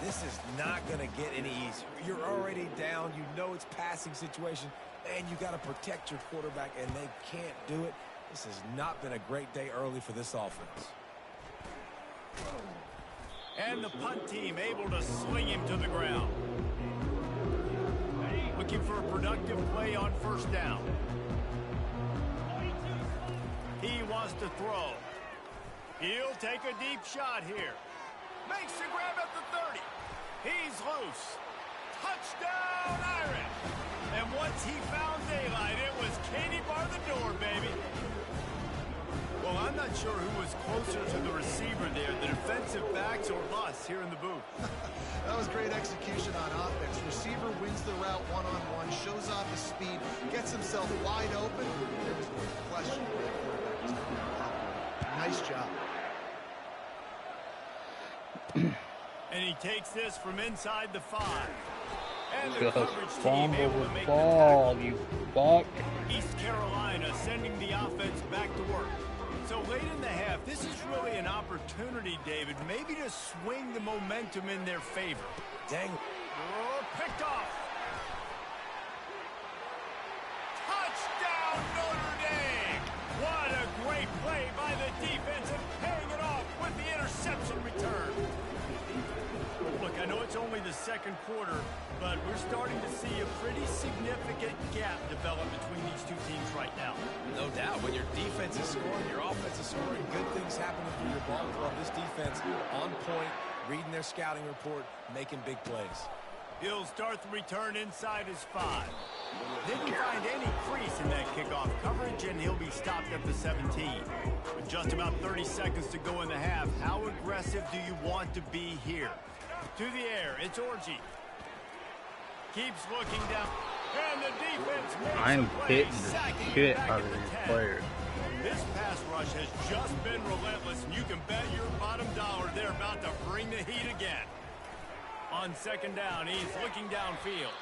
S3: This is not going to get any easier. You're already down. You know it's passing situation. And you got to protect your quarterback, and they can't do it. This has not been a great day early for this offense.
S1: And the punt team able to sling him to the ground. Looking for a productive play on 1st down. He wants to throw. He'll take a deep shot here. Makes the grab at the 30. He's loose. Touchdown, Irish. And once he found daylight, it was Katie bar the door, baby. Well, I'm not sure who was closer to the receiver there, the defensive backs or us here in the booth.
S4: That was great execution on offense. Receiver wins the route one-on-one, shows off his speed, gets himself wide open. There was no question where the quarterback was going to happen. Nice job.
S1: And he takes this from inside the 5. And the
S2: Just
S1: coverage team
S2: fumble
S1: able
S2: the
S1: to make
S2: ball,
S1: the
S2: you fuck.
S1: East Carolina sending the offense back to work. So late in the half, this is really an opportunity, David, maybe to swing the momentum in their favor.
S3: Dang.
S1: Oh, picked off. Touchdown, Notre Dame. What a great play by the defense and paying it off with the interception return. Look, I know it's it's only the second quarter, but we're starting to see a pretty significant gap develop between these two teams right now.
S3: No doubt. When your defense is scoring, your offense is scoring, good things happening through your ball club. This defense on point, reading their scouting report, making big plays.
S1: He'll start the return inside his 5. Didn't find any crease in that kickoff coverage, and he'll be stopped at the 17. With just about 30 seconds to go in the half, how aggressive do you want to be here? To the air, it's Orji. Keeps looking down, and the defense makes
S2: I'm
S1: a play,
S2: hitting the shit out of these players.
S1: This pass rush has just been relentless, and you can bet your bottom dollar they're about to bring the heat again. On second down, he's looking downfield.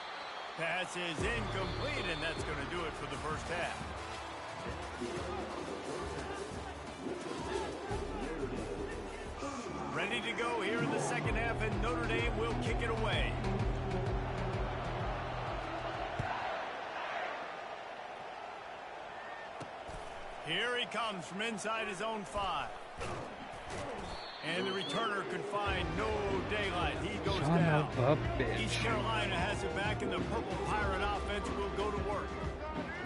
S1: Pass is incomplete, and that's going to do it for the first half. Ready to go here in the second half, and Notre Dame will kick it away. Here he comes from inside his own 5. And the returner could find no daylight. He goes down. East Carolina has it back, and the Purple Pirate offense will go to work.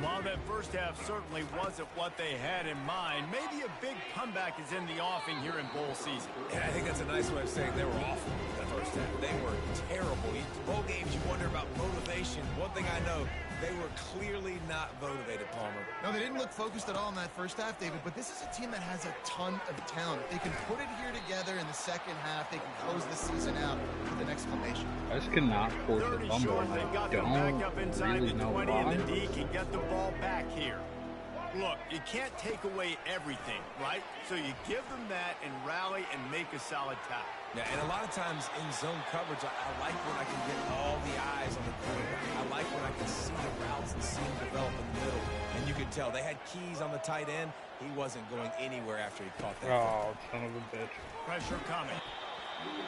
S1: While that first half certainly wasn't what they had in mind, maybe a big comeback is in the offing here in bowl season.
S3: Yeah, I think that's a nice way of saying they were awful in the first half. They were terrible. Bowl games, you wonder about motivation. One thing I know, they were clearly not motivated, Palmer.
S4: No, they didn't look focused at all in that first half, David, but this is a team that has a ton of talent. If they can put it here together in the second half, they can close the season out with an exclamation.
S2: I just cannot force a fumble, and I don't really know why.
S1: And the D can get the ball back here. Look, you can't take away everything, right? So you give them that and rally and make a solid tackle.
S3: Yeah, and a lot of times in zone coverage, I like when I can get all the eyes on the quarterback. I like when I can see the routes and see them develop in the middle. And you could tell they had keys on the tight end. He wasn't going anywhere after he caught that.
S2: Oh, son of a bitch.
S1: Pressure coming.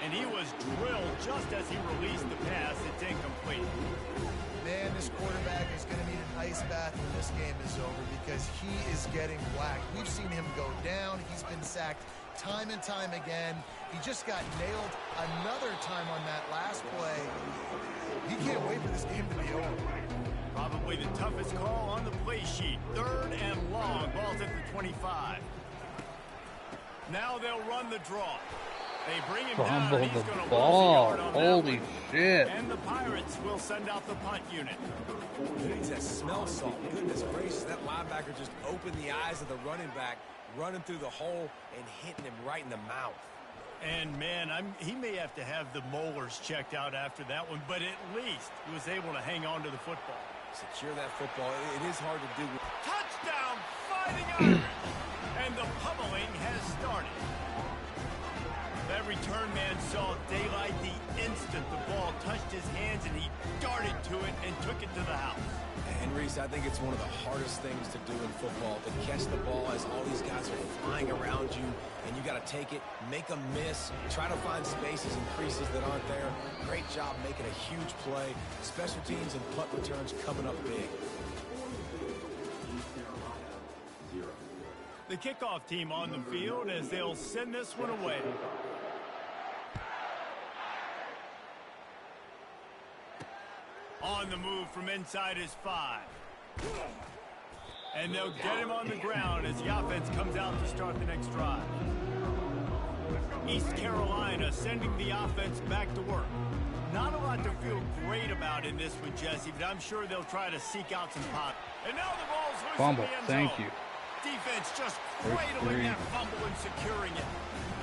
S1: And he was drilled just as he released the pass. It's incomplete.
S4: Man, this quarterback is going to need an ice bath when this game is over because he is getting whacked. We've seen him go down. He's been sacked time and time again. He just got nailed another time on that last play. He can't wait for this game to be over.
S1: Probably the toughest call on the play sheet. 3rd and long. Ball's at the 25. Now they'll run the draw. They bring him down, and he's going to lose a yard on
S2: Holy shit.
S1: And the Pirates will send out the punt unit.
S3: Who needs that smell salt? Goodness gracious, that linebacker just opened the eyes of the running back, running through the hole and hitting him right in the mouth.
S1: And, man, he may have to have the molars checked out after that one, but at least he was able to hang on to the football.
S3: Secure that football. It is hard to do.
S1: Touchdown, Fighting Irish! And the pummeling has started. That return man saw daylight the instant the ball touched his hands, and he darted to it and took it to the house.
S3: And Reese, I think it's one of the hardest things to do in football, to catch the ball as all these guys are flying around you, and you got to take it, make them miss, try to find spaces and creases that aren't there. Great job making a huge play. Special teams and punt returns coming up big.
S1: The kickoff team on the field as they'll send this one away. On the move from inside his 5. And they'll get him on the ground as the offense comes out to start the next drive. East Carolina sending the offense back to work. Not a lot to feel great about in this one, Jesse, but I'm sure they'll try to seek out some pop. And now the ball's loose
S2: Fumble,
S1: in the end
S2: thank
S1: zone.
S2: you.
S1: Defense just cradling that fumble and securing it.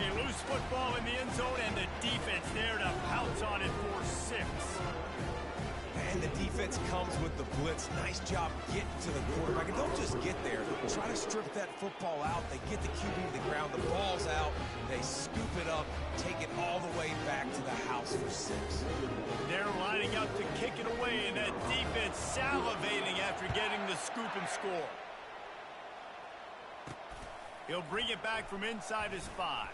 S1: A loose football in the end zone, and the defense there to pounce on it for 6.
S3: And the defense comes with the blitz. Nice job getting to the quarterback. And don't just get there. Try to strip that football out. They get the QB to the ground. The ball's out. They scoop it up, take it all the way back to the house for 6.
S1: They're lining up to kick it away, and that defense salivating after getting the scoop and score. He'll bring it back from inside his 5.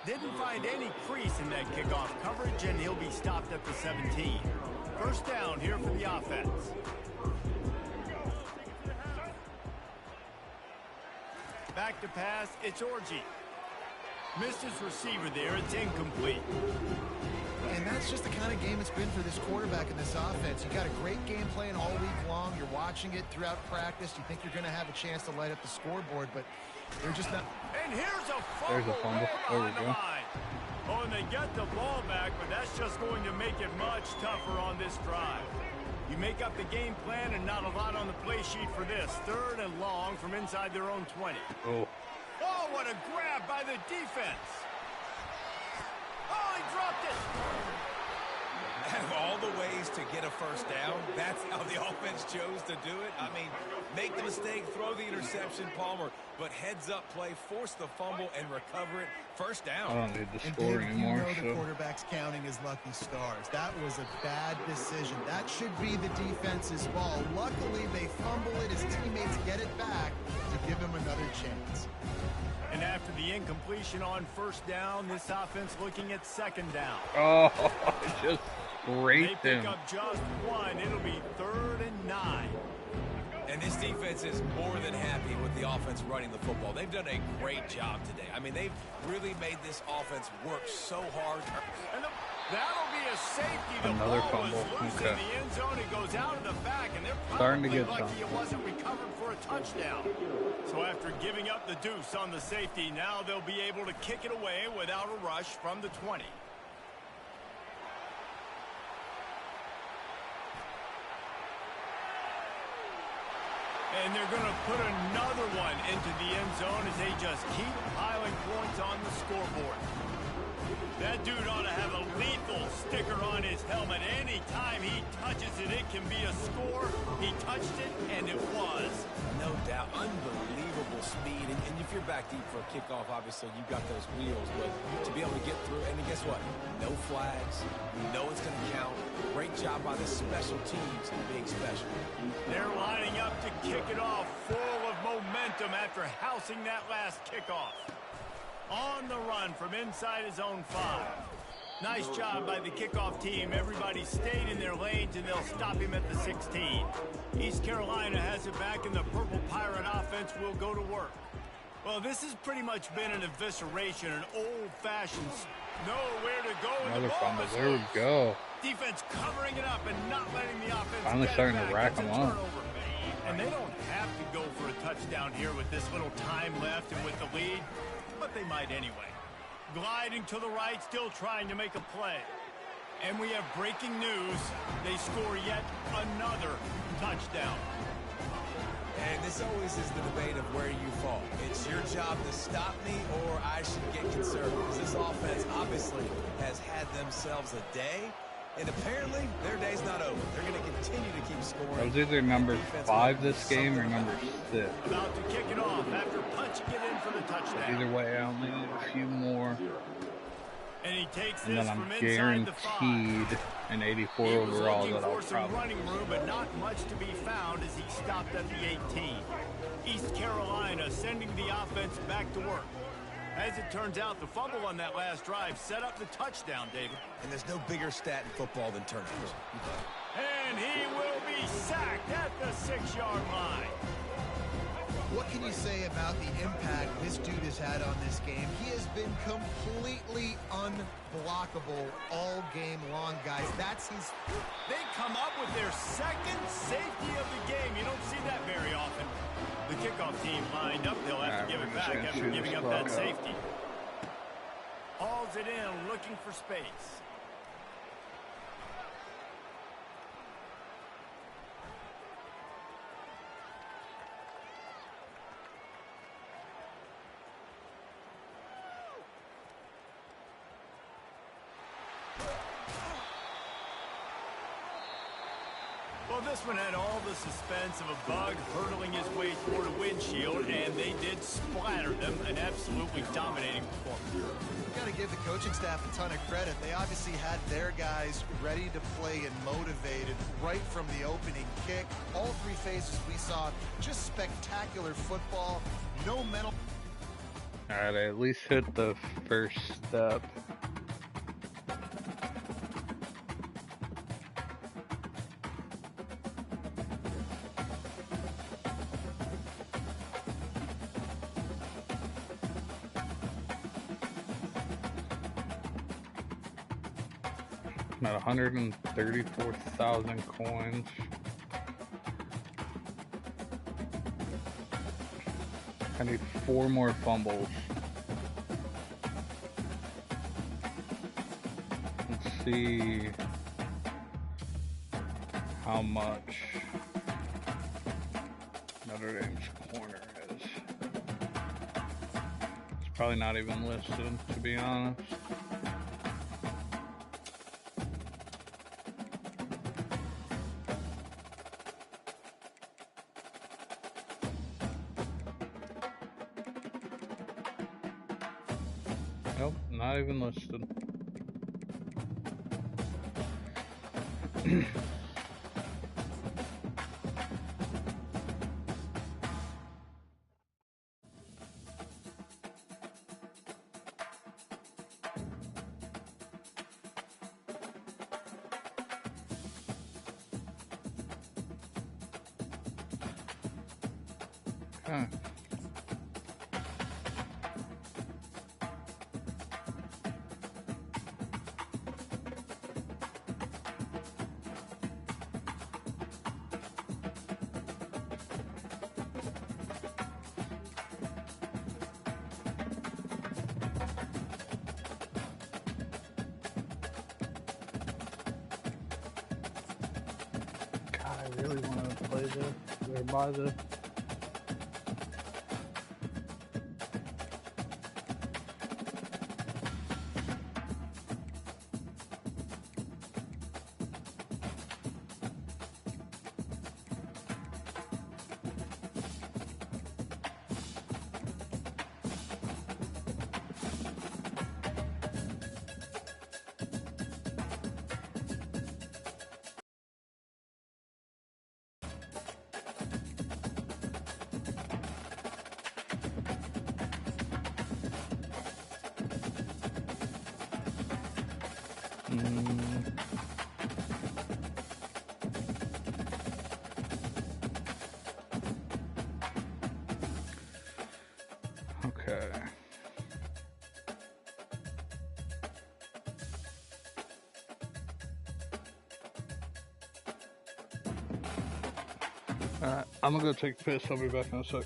S1: Didn't find any crease in that kickoff coverage, and he'll be stopped at the 17. First down here for the offense. Back to pass, it's Orji. Missed his receiver there, it's incomplete.
S4: And that's just the kind of game it's been for this quarterback and this offense. You got a great game plan all week long. You're watching it throughout practice. You think you're going to have a chance to light up the scoreboard, but they're just not.
S1: And here's a fumble.
S2: There's a fumble. There we go.
S1: Oh, and they get the ball back, but that's just going to make it much tougher on this drive. You make up the game plan and not a lot on the play sheet for this. 3rd and long from inside their own 20.
S2: Oh.
S1: Oh, what a grab by the defense. Oh, he dropped it.
S3: Of all the ways to get a first down, that's how the offense chose to do it. I mean, make the mistake, throw the interception, Palmer, but heads-up play, force the fumble, and recover it. First down.
S2: I don't need the
S4: And
S2: score
S4: Dave,
S2: anymore.
S4: you know the quarterback's counting his lucky stars. That was a bad decision. That should be the defense's ball. Luckily, they fumble it. His teammates get it back to give him another chance.
S1: And after the incompletion on first down, this offense looking at 2nd down.
S2: Oh, just
S1: They
S2: raped
S1: pick
S2: him.
S1: up just 1. It'll be 3rd and 9.
S3: And this defense is more than happy with the offense running the football. They've done a great job today. I mean, they've really made this offense work so hard.
S1: And that'll be a safety. The
S2: Another
S1: ball was
S2: fumble.
S1: loose
S2: Okay.
S1: in the end zone. It goes out of the back, and they're
S2: Starting to
S1: probably
S2: get
S1: lucky
S2: some.
S1: it wasn't recovered for a touchdown. So after giving up the deuce on the safety, now they'll be able to kick it away without a rush from the 20. And they're going to put another one into the end zone as they just keep piling points on the scoreboard. That dude ought to have a lethal sticker on his helmet. Anytime he touches it, it can be a score. He touched it, and it was.
S3: No doubt. Unbelievable speed. And if you're back deep for a kickoff, obviously you've got those wheels. But to be able to get through, and guess what? No flags. You know it's going to count. Great job by the special teams being special.
S1: They're lining up to kick it off, full of momentum after housing that last kickoff. On the run from inside his own 5. Nice job by the kickoff team. Everybody stayed in their lanes, and they'll stop him at the 16. East Carolina has it back, and the Purple Pirate offense will go to work. Well, this has pretty much been an evisceration, an old-fashioned nowhere to go.
S2: Another fumble. There we go.
S1: Defense covering it up and not letting the offense
S2: Finally
S1: get it
S2: starting to
S1: back.
S2: rack
S1: It's a
S2: them up.
S1: turnover. And they don't have to go for a touchdown here with this little time left and with the lead, but they might anyway. Gliding to the right, still trying to make a play. And we have breaking news. They score yet another touchdown.
S3: And this always is the debate of where you fall. It's your job to stop me, or I should get conservative. Because this offense obviously has had themselves a day. And apparently, their day's not over. They're going to continue to keep scoring.
S2: I was either number 5 this game or number 6.
S1: About to kick it off after punching it in for the touchdown.
S2: Either way, I only need a few more.
S1: And he takes
S2: And
S1: this
S2: then I'm
S1: from inside the 5.
S2: guaranteed an 84
S1: He was
S2: overall
S1: looking
S2: that I'll
S1: for some
S2: probably.
S1: running room, but not much to be found as he stopped at the 18. East Carolina sending the offense back to work. As it turns out, the fumble on that last drive set up the touchdown, David.
S3: And there's no bigger stat in football than turnovers.
S1: And he will be sacked at the 6-yard line.
S4: What can you say about the impact this dude has had on this game? He has been completely unblockable all game long, guys. That's his...
S1: They come up with their second safety of the game. You don't see that very often. The kickoff team lined up. They'll have to give it back after giving up that safety. Hauls it in, looking for space. Well, this one had all the suspense of a bug hurtling his way toward a windshield, and they did splatter them. An absolutely dominating performance.
S4: You've got to give the coaching staff a ton of credit. They obviously had their guys ready to play and motivated right from the opening kick. All 3 phases we saw, just spectacular football. No mental...
S2: Alright, I at least hit the first step. I'm at 134,000 coins. I need 4 more fumbles. Let's see how much Notre Dame's corner is. It's probably not even listed, to be honest. Nope, not even listed. Okay. God, I really want to play this or buy this. Okay. Alright, I'm gonna go take a piss. I'll be back in a sec.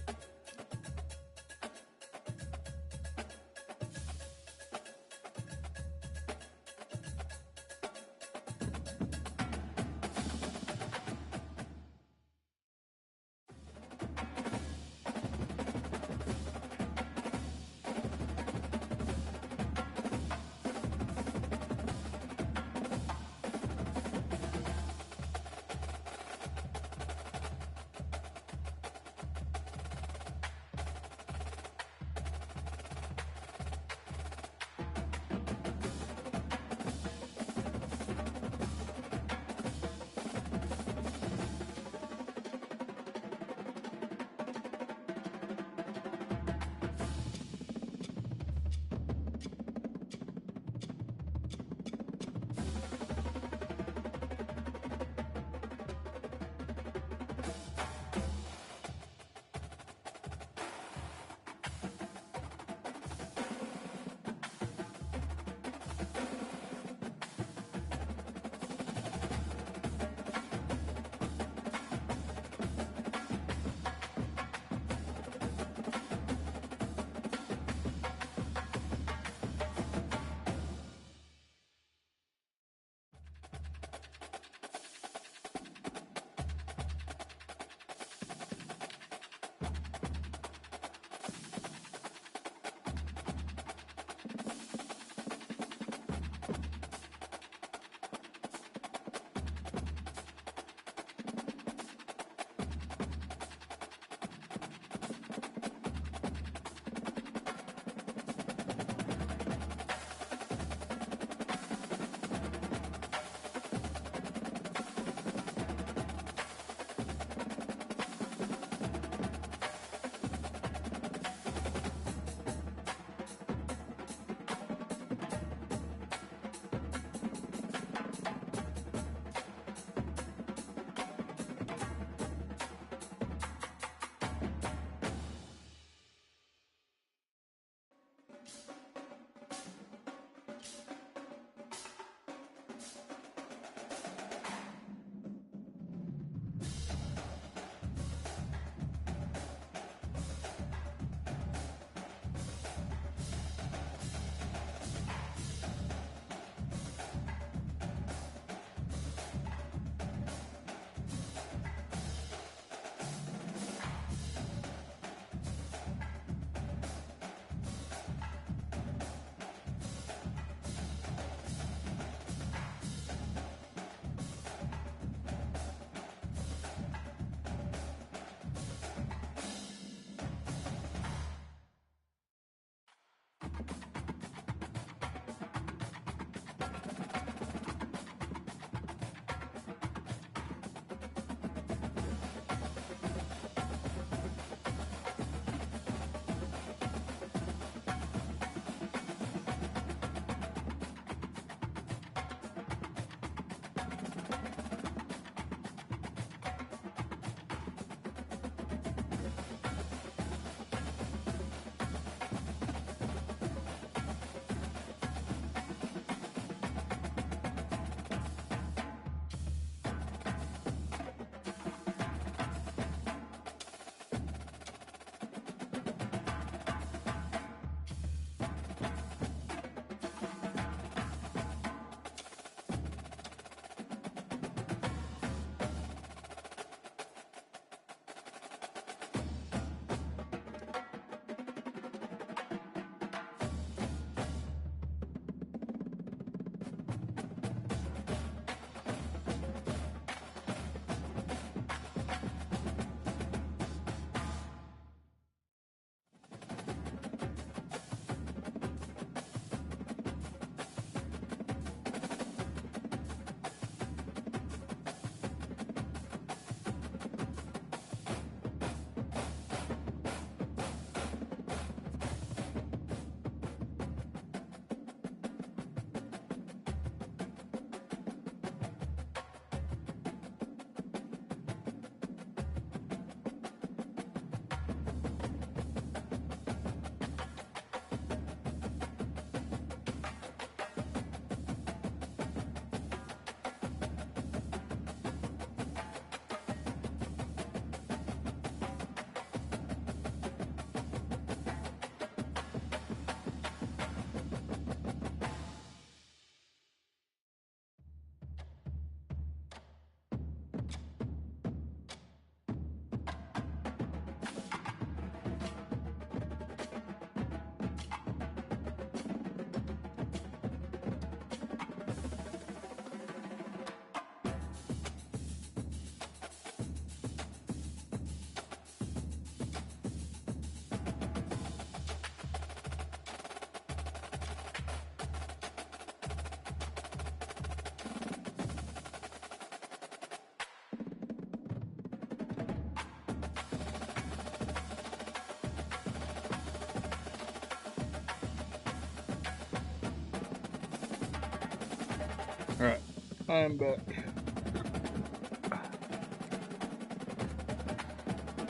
S2: I'm back.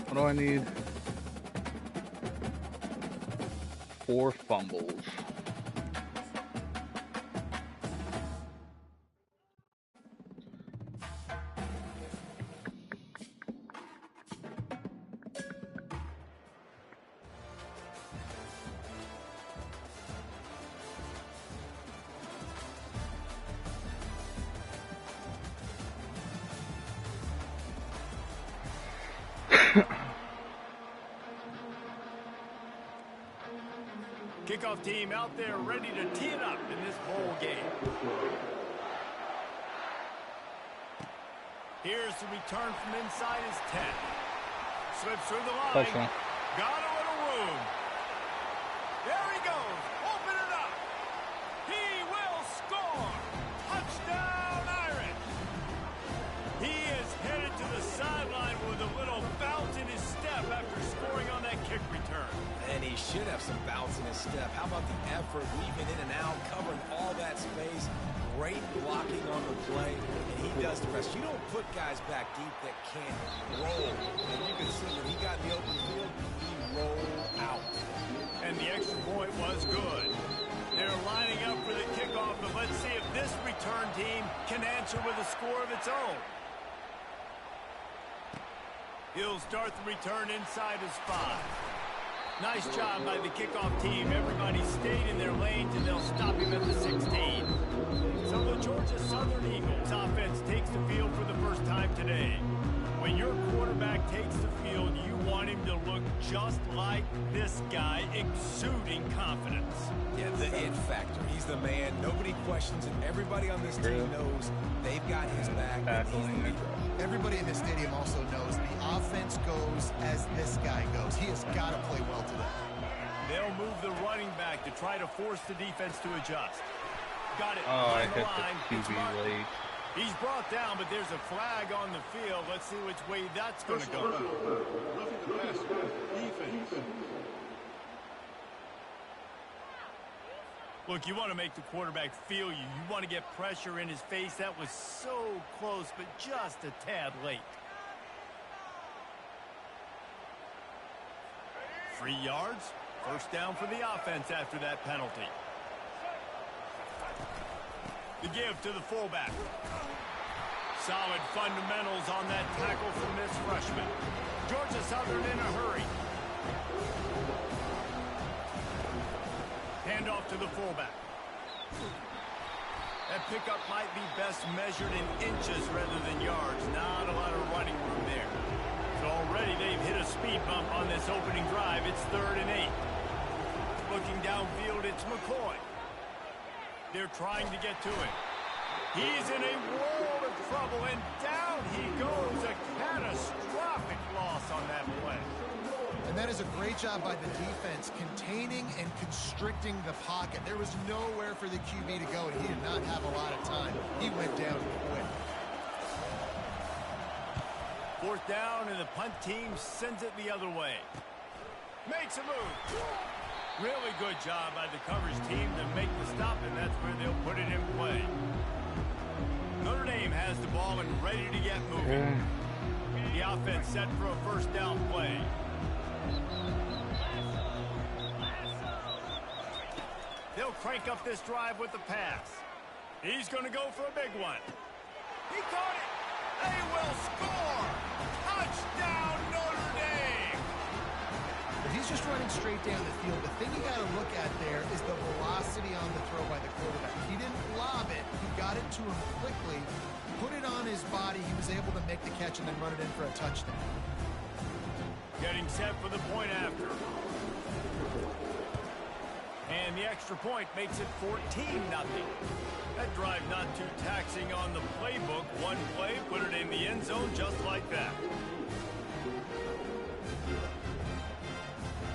S2: What do I need? 4 fumbles.
S1: Kickoff team out there ready to tee it up in this bowl game. Here's the return from inside his 10. Slips through the line.
S2: Touchdown.
S1: Got a little room. There he goes. Open it up. He will score. Touchdown, Irish. He is headed to the sideline with a little bounce in his step after scoring on that kick return.
S3: And he should have some bounce in his step. How about the effort, weaving in and out, covering all that space. Great blocking on the play, and he does the rest. You don't put guys back deep that can't roll. And you can see when he got in the open field, he rolled out.
S1: And the extra point was good. They're lining up for the kickoff, but let's see if this return team can answer with a score of its own. He'll start the return inside his 5. Nice job by the kickoff team. Everybody stayed in their lanes, and they'll stop him at the 16. So the Georgia Southern Eagles offense takes the field for the first time today. When your quarterback takes the field, you want him to look just like this guy, exuding confidence.
S3: Yeah, the it factor. He's the man. Nobody questions it. Everybody on this team knows they've got his back.
S4: Everybody in this stadium also knows the offense goes as this guy goes. He has got to play well today.
S1: They'll move the running back to try to force the defense to adjust. Got it.
S2: Oh, I hit the QB late.
S1: He's brought down, but there's a flag on the field. Let's see which way that's going to go. Look, you want to make the quarterback feel you. You want to get pressure in his face. That was so close, but just a tad late. 3 yards. First down for the offense after that penalty. The give to the fullback. Solid fundamentals on that tackle from this freshman. Georgia Southern in a hurry. Handoff to the fullback. That pickup might be best measured in inches rather than yards. Not a lot of running room there. So already they've hit a speed bump on this opening drive. It's 3rd and 8. Looking downfield, it's McCoy. They're trying to get to him. He's in a world of trouble, and down he goes. A catastrophic loss on that play.
S4: And that is a great job by the defense, containing and constricting the pocket. There was nowhere for the QB to go, and he did not have a lot of time. He went down quick.
S1: 4th down, and the punt team sends it the other way. Makes a move. Really good job by the coverage team to make the stop, and that's where they'll put it in play. Notre Dame has the ball and ready to get moving. The offense set for a first down play. They'll crank up this drive with the pass. He's going to go for a big one. He caught it. They will score. Touchdown, Notre Dame.
S4: But he's just running straight down the field. The thing you got to look at there is the velocity on the throw by the quarterback. He didn't lob it. He got it to him quickly, put it on his body. He was able to make the catch and then run it in for a touchdown.
S1: Getting set for the point after. And the extra point makes it 14-0. That drive not too taxing on the playbook. One play, put it in the end zone just like that.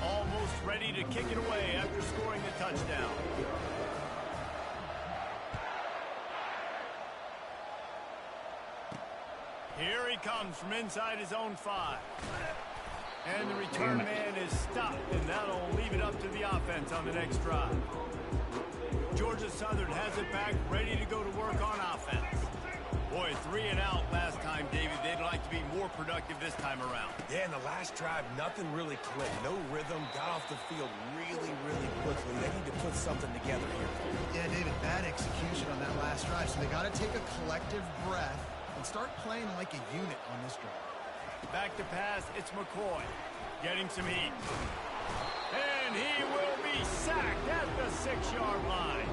S1: Almost ready to kick it away after scoring the touchdown. Here he comes from inside his own 5. And the return man is stopped, and that'll leave it up to the offense on the next drive. Georgia Southern has it back, ready to go to work on offense. Boy, 3 and out last time, David. They'd like to be more productive this time around.
S3: Yeah, in the last drive, nothing really clicked. No rhythm, got off the field really, really quickly. They need to put something together here.
S4: Yeah, David, bad execution on that last drive. So they got to take a collective breath and start playing like a unit on this drive.
S1: Back to pass, it's McCoy. Getting some heat. And he will be sacked at the 6-yard line.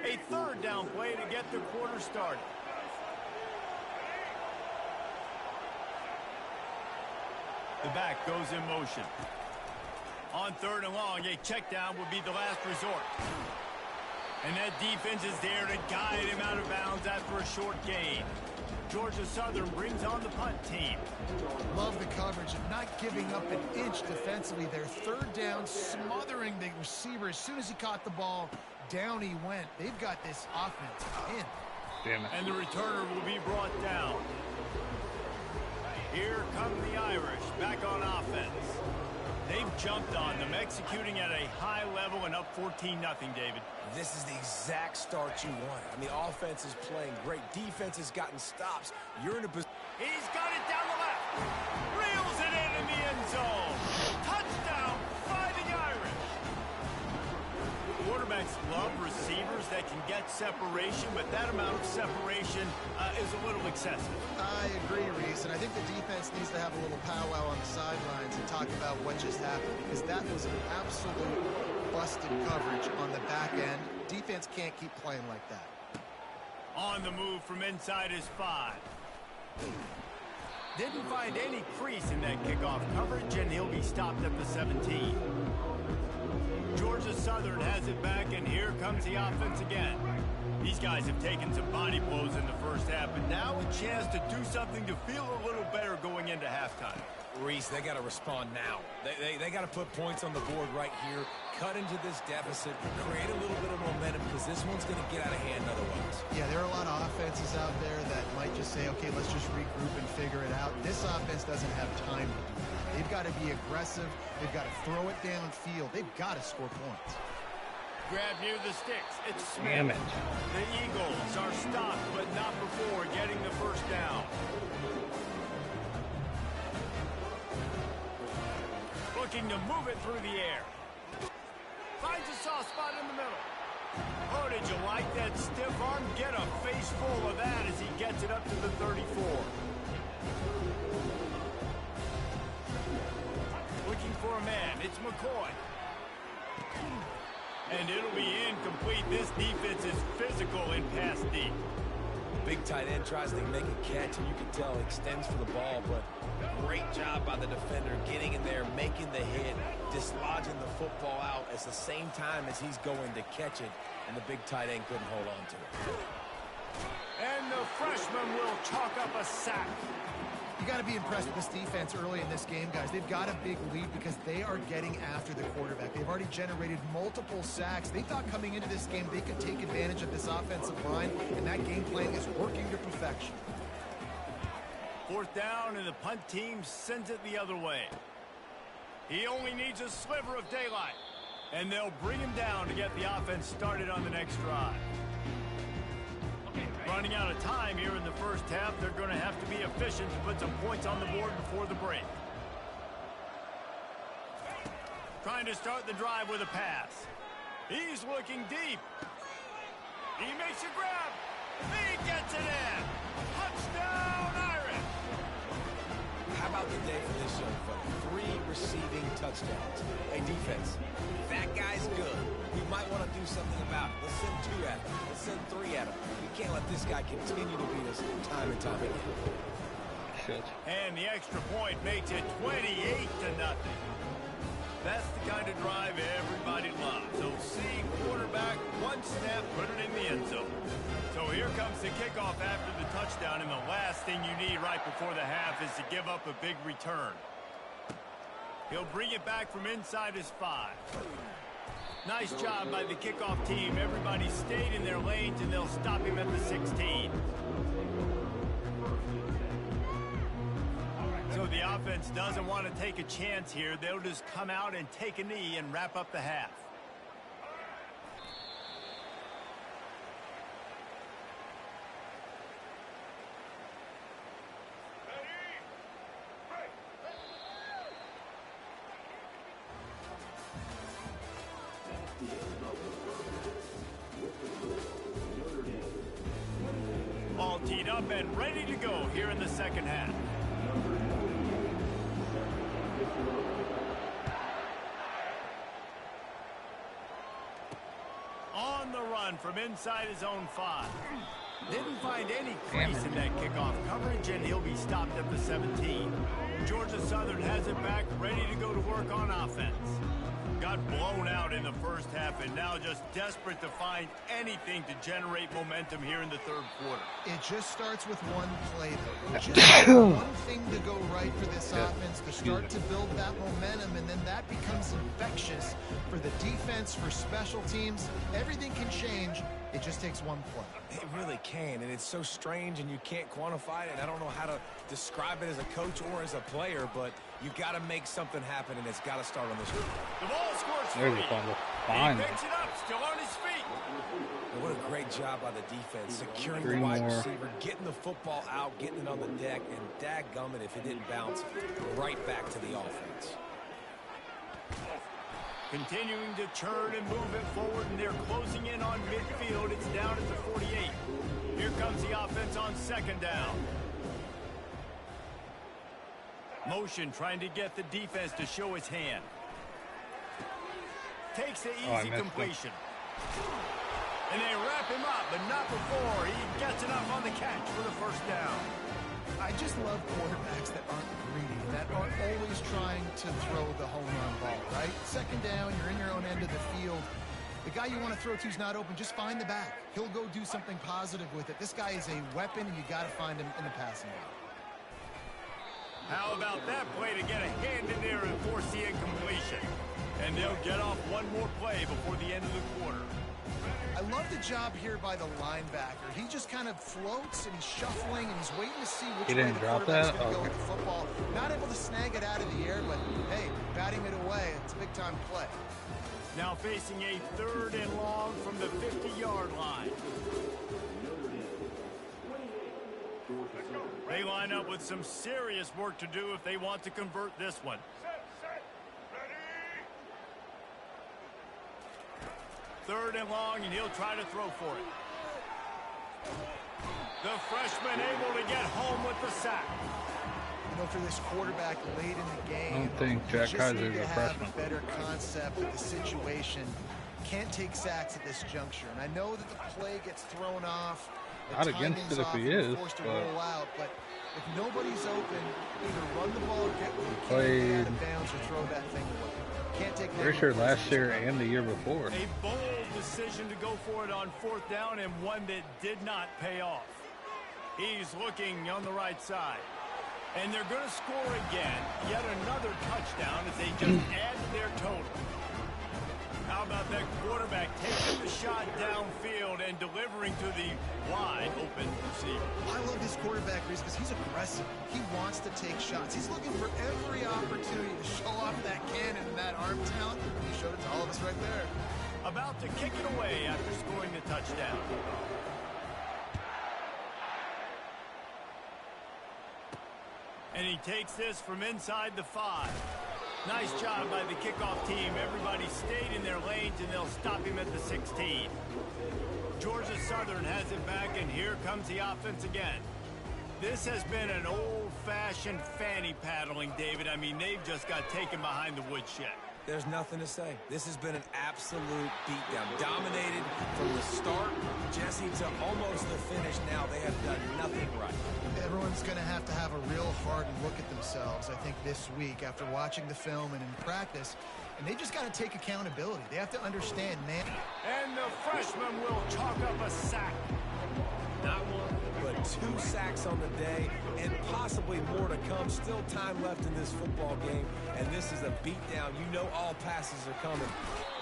S1: A third down play to get the quarter started. The back goes in motion. On 3rd and long, a check down would be the last resort. And that defense is there to guide him out of bounds after a short gain. Georgia Southern brings on the punt team.
S4: Love the coverage of not giving up an inch defensively. Their 3rd down, smothering the receiver. As soon as he caught the ball, down he went. They've got this offense in.
S2: Damn it.
S1: And the returner will be brought down. Here come the Irish back on offense. They've jumped on them, executing at a high level and up 14-0, David.
S3: This is the exact start you want. I mean, offense is playing great. Defense has gotten stops. You're in a position.
S1: He's got it down the left. Reels it in the end zone. Touchdown by the Irish. Quarterbacks love receivers that can get separation, but that amount of separation is a little excessive.
S4: I agree, Reese, and I think the defense needs to have a little powwow on the sidelines and talk about what just happened, because that was an absolute busted coverage on the back end. Defense can't keep playing like that.
S1: On the move from inside his 5. Didn't find any crease in that kickoff coverage, and he'll be stopped at the 17. Georgia Southern has it back, and here comes the offense again. These guys have taken some body blows in the first half, but now a chance to do something to feel a little better going into halftime.
S3: Reese, they got to respond now. They got to put points on the board right here, cut into this deficit, create a little bit of momentum, because this one's going to get out of hand otherwise.
S4: Yeah, there are a lot of offenses out there that might just say, okay, let's just regroup and figure it out. This offense doesn't have time to do that. They've got to be aggressive. They've got to throw it downfield. They've got to score points.
S1: Grab near the sticks. It's Smith.
S2: Damn it.
S1: The Eagles are stopped, but not before getting the first down. Looking to move it through the air. Finds a soft spot in the middle. Oh, did you like that stiff arm? Get a face full of that as he gets it up to the 34. Looking for a man. It's McCoy. And it'll be incomplete. This defense is physical in pass deep.
S3: Big tight end tries to make a catch, and you can tell he extends for the ball, but great job by the defender getting in there, making the hit, dislodging the football out at the same time as he's going to catch it, and the big tight end couldn't hold on to it.
S1: And the freshman will chalk up a sack.
S4: You got to be impressed with this defense early in this game, guys. They've got a big lead because they are getting after the quarterback. They've already generated multiple sacks. They thought coming into this game they could take advantage of this offensive line, and that game plan is working to perfection.
S1: 4th down, and the punt team sends it the other way. He only needs a sliver of daylight, and they'll bring him down to get the offense started on the next drive. Running out of time here in the first half, they're going to have to be efficient to put some points on the board before the break. Trying to start the drive with a pass. He's looking deep. He makes a grab. He gets it in. Touchdown, Irish.
S3: How about the day for this young fella? 3 receiving touchdowns. Hey, defense, that guy's good. We might want to do something about it. Let's send 2 at him. Let's send 3 at him. We can't let this guy continue to beat us time and time again.
S2: Shit.
S1: And the extra point makes it 28-0. That's the kind of drive everybody loves. So see quarterback, one snap, put it in the end zone. So here comes the kickoff after the touchdown, and the last thing you need right before the half is to give up a big return. He'll bring it back from inside his 5. Nice job by the kickoff team. Everybody stayed in their lanes, and they'll stop him at the 16. So the offense doesn't want to take a chance here. They'll just come out and take a knee and wrap up the half. All teed up and ready to go here in the second half. On the run from inside his own 5. Didn't find any crease in that kickoff coverage, and he'll be stopped at the 17. Georgia Southern has it back, ready to go to work on offense. Got blown out in the first half, and now just desperate to find anything to generate momentum here in the third quarter.
S4: It just starts with one play, though. Just one thing to go right for this offense to start to build that momentum, and then that becomes infectious for the defense, for special teams. Everything can change. It just takes one play.
S3: It really can, and it's so strange, and you can't quantify it, and I don't know how to describe it as a coach or as a player, but you got to make something happen, and it's got to start on this.
S1: The ball scores free.
S2: There's a fumble. Fine.
S1: He picks it up, still on his feet.
S3: And what a great job by the defense, securing the wide receiver, getting the football out, getting it on the deck, and dadgummit if it didn't bounce right back to the offense.
S1: Continuing to churn and move it forward, and they're closing in on midfield. It's down at the 48. Here comes the offense on second down. Motion trying to get the defense to show his hand. Takes the easy completion. And they wrap him up, but not before he gets enough on the catch for the first down.
S4: I just love quarterbacks that aren't greedy, that aren't always trying to throw the home run ball, right? Second down, you're in your own end of the field. The guy you want to throw to is not open. Just find the back. He'll go do something positive with it. This guy is a weapon, and you got to find him in the passing game.
S1: How about that play to get a hand in there and force the incompletion? And they'll get off one more play before the end of the quarter.
S4: I love the job here by the linebacker. He just kind of floats, and he's shuffling, and he's waiting to see which way the quarterback's going to go with the football. Not able to snag it out of the air, but, hey, batting it away, it's a big-time play.
S1: Now facing a 3rd and long from the 50-yard line. They line up with some serious work to do if they want to convert this one. Third and long, and he'll try to throw for it. The freshman able to get home with the sack.
S4: You know, for this quarterback late in the game,
S2: I don't think Jack Kaiser is a freshman.
S4: A better concept of the situation. Can't take sacks at this juncture. And I know that the play gets thrown off.
S2: Not against it if he is,
S4: forced to roll out, but if nobody's open, either run the ball or get out of bounds or throw that thing away. Can't take that.
S2: Pretty sure last year and the year before.
S1: A bold decision to go for it on 4th down, and one that did not pay off. He's looking on the right side. And they're going to score again. Yet another touchdown as they just add to their total. How about that quarterback taking the shot downfield and delivering to the wide open receiver?
S4: I love this quarterback, Reese, because he's aggressive. He wants to take shots. He's looking for every opportunity to show off that cannon and that arm talent. He showed it to all of us right there.
S1: About to kick it away after scoring the touchdown. And he takes this from inside the 5. Nice job by the kickoff team. Everybody stayed in their lanes, and they'll stop him at the 16. Georgia Southern has it back, and here comes the offense again. This has been an old-fashioned fanny paddling, David. I mean, they've just got taken behind the woodshed.
S3: There's nothing to say. This has been an absolute beatdown. Dominated from the start, Jesse, to almost the finish now. They have done nothing right.
S4: Everyone's going to have a real hard look at themselves, I think, this week after watching the film and in practice. And they just got to take accountability. They have to understand, man.
S1: And the freshman will chalk up a sack.
S3: Not one, but 2 sacks on the day, and possibly more to come. Still time left in this football game, and this is a beatdown. You know all passes are coming.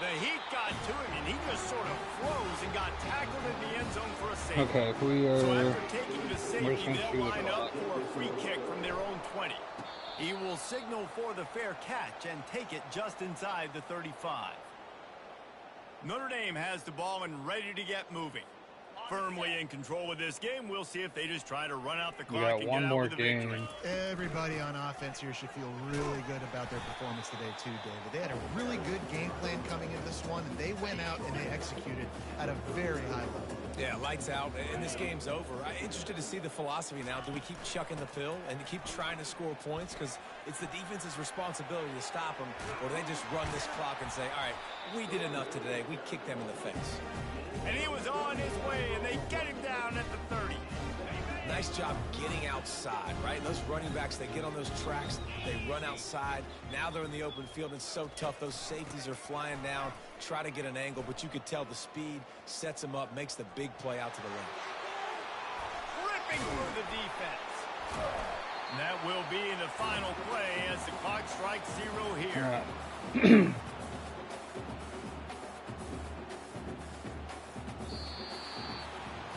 S1: The heat got to him, and he just sort of froze and got tackled in the end zone for a safety.
S2: Okay, if we are...
S1: So after taking the safety, they'll line up for a free kick from their own 20. He will signal for the fair catch and take it just inside the 35. Notre Dame has the ball and ready to get moving. Firmly in control of this game. We'll see if they just try to run out the clock and get out with the victory.
S4: Everybody on offense here should feel really good about their performance today too, David. They had a really good game plan coming in this one, and they went out and they executed at a very high level.
S3: Yeah, lights out, and this game's over. I'm interested to see the philosophy now. Do we keep chucking the pill and keep trying to score points? Because it's the defense's responsibility to stop them, or do they just run this clock and say, all right, we did enough today. We kicked them in the face.
S1: And he was on his way, and they get him down at the 30.
S3: Nice job getting outside, right? Those running backs, they get on those tracks, they run outside. Now they're in the open field. It's so tough. Those safeties are flying down, try to get an angle, but you could tell the speed sets them up, makes the big play out to the left.
S1: Ripping through the defense. And that will be the final play as the clock strikes 0 here.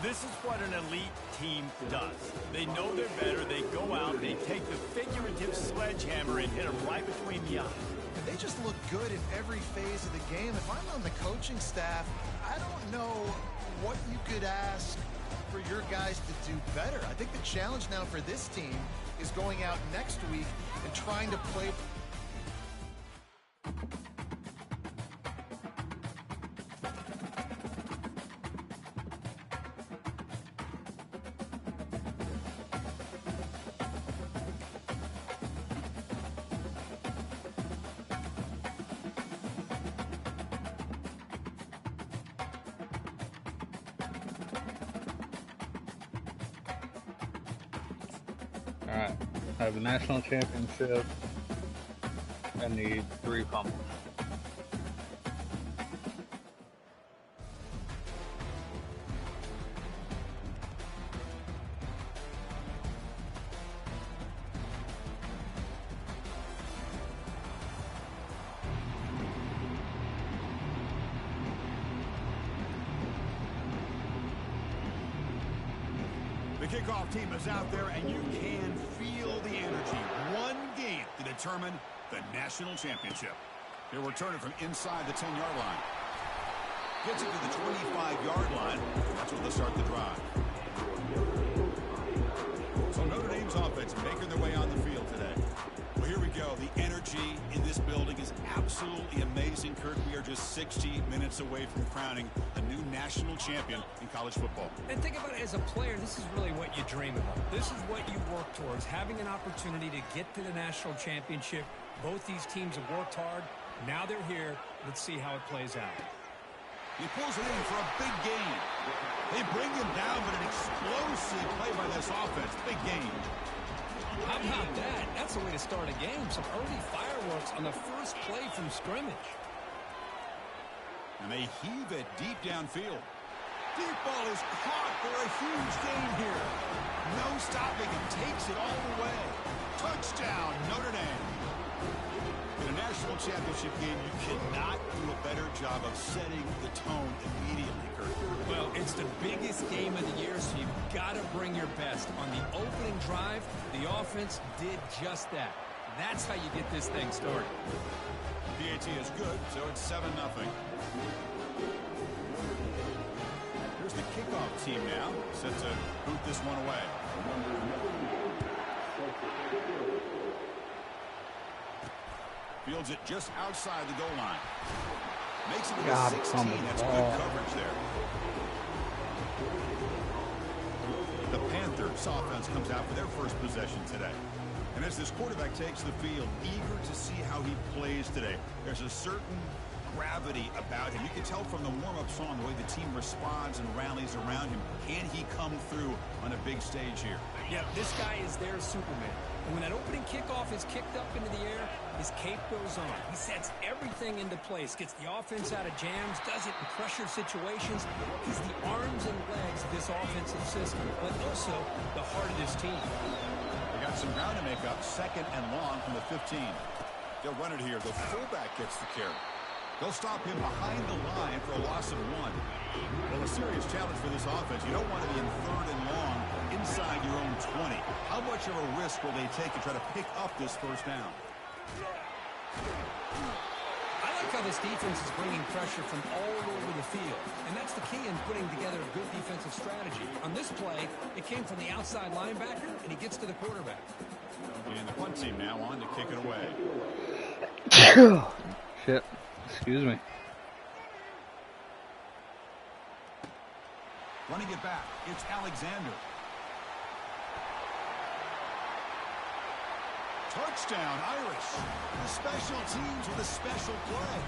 S1: This is what an elite team does. They know they're better. They go out, they take the figurative sledgehammer and hit them right between the eyes.
S4: And they just look good in every phase of the game. If I'm on the coaching staff, I don't know what you could ask for your guys to do better. I think the challenge now for this team is going out next week and trying to play.
S2: Alright, I have a national championship and need 3 fumbles.
S6: The kickoff team is out there, and you can feel the energy. One game to determine the national championship. He'll return it from inside the 10-yard line. Gets it to the 25-yard line. That's where they'll start the drive. So Notre Dame's offense making their way on the field today. Well, here we go. The energy in this building is absolutely amazing, Kirk. We are just 60 minutes away from crowning a new national champion in college football.
S7: And think about it as a player, this is really what you dream about. This is what you work towards, having an opportunity to get to the national championship. Both these teams have worked hard. Now they're here. Let's see how it plays out.
S6: He pulls it in for a big gain. They bring him down, but an explosive play by this offense. Big gain.
S7: How about that? That's the way to start a game. Some early fireworks on the first play from scrimmage.
S6: And they heave it deep downfield. Deep ball is caught for a huge gain here. No stopping him. Takes it all the way. Touchdown, Notre Dame. In a national championship game, you cannot do a better job of setting the tone immediately, Kurt.
S7: Well, it's the biggest game of the year, so you've got to bring your best. On the opening drive, the offense did just that. That's how you get this thing started.
S6: PAT is good, so it's 7-0. Here's the kickoff team now, set to boot this one away. Fields it just outside the goal line. Makes it to the 16. That's good coverage there. The Panthers offense comes out for their first possession today. And as this quarterback takes the field, eager to see how he plays today, there's a certain gravity about him. You can tell from the warm-up song the way the team responds and rallies around him. Can he come through on a big stage here?
S7: Yeah, this guy is their Superman. And when that opening kickoff is kicked up into the air, his cape goes on. He sets everything into place, gets the offense out of jams, does it in pressure situations. He's the arms and legs of this offensive system, but also the heart of this team.
S6: They got some ground to make up, 2nd and long from the 15. They'll run it here. The fullback gets the carry. They'll stop him behind the line for a loss of 1. Well, a serious challenge for this offense. You don't want to be in 3rd and long inside your own 20. How much of a risk will they take to try to pick up this first down?
S7: I like how this defense is bringing pressure from all over the field, and that's the key in putting together a good defensive strategy. On this play, it came from the outside linebacker, and he gets to the quarterback.
S6: And the punt team now on to kick it away.
S2: Shit. Excuse me.
S6: Running it back, it's Alexander. Touchdown, Irish. The special teams with a special play.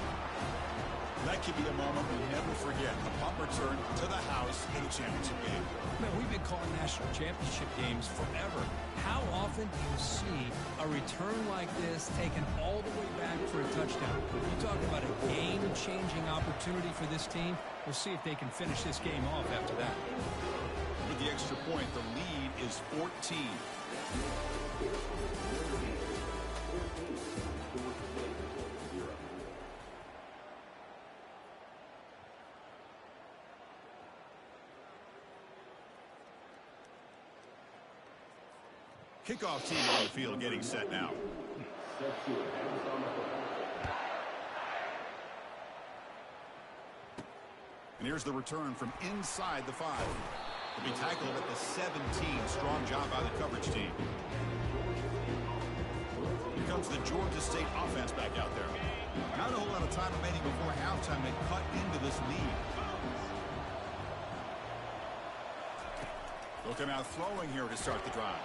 S6: That could be a moment we'll never forget. A punt return to the house in a championship game.
S7: Man, we've been calling national championship games forever. How often do you see a return like this taken all the way back for a touchdown? You talk about a game-changing opportunity for this team. We'll see if they can finish this game off after that.
S6: With the extra point, the lead is 14. Kickoff team on the field getting set now. And here's the return from inside the 5. He'll be tackled at the 17. Strong job by the coverage team. Here comes the Georgia State offense back out there. Not a whole lot of time remaining before halftime. They cut into this lead. They'll come out throwing here to start the drive.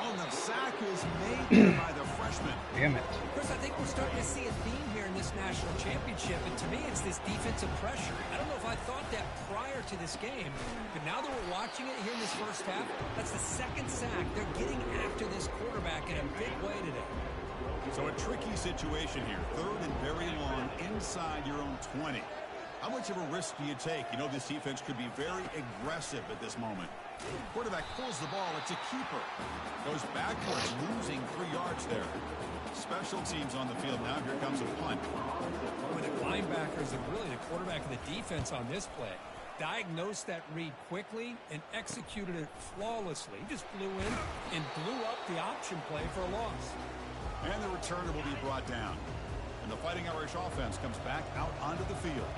S6: Oh, the sack is made by the freshman.
S2: Damn it.
S7: Chris, I think we're starting to see a theme here in this national championship, and to me, it's this defensive pressure. I don't know if I thought that prior to this game, but now that we're watching it here in this first half, that's the 2nd sack. They're getting after this quarterback in a big way today.
S6: So a tricky situation here. 3rd and very long inside your own 20. How much of a risk do you take? You know this defense could be very aggressive at this moment. Quarterback pulls the ball. It's a keeper. Goes backwards, losing 3 yards there. Special teams on the field now. Here comes a punt.
S7: When the linebackers and really the quarterback of the defense on this play diagnosed that read quickly and executed it flawlessly. He just flew in and blew up the option play for a loss.
S6: And the returner will be brought down. And the Fighting Irish offense comes back out onto the field.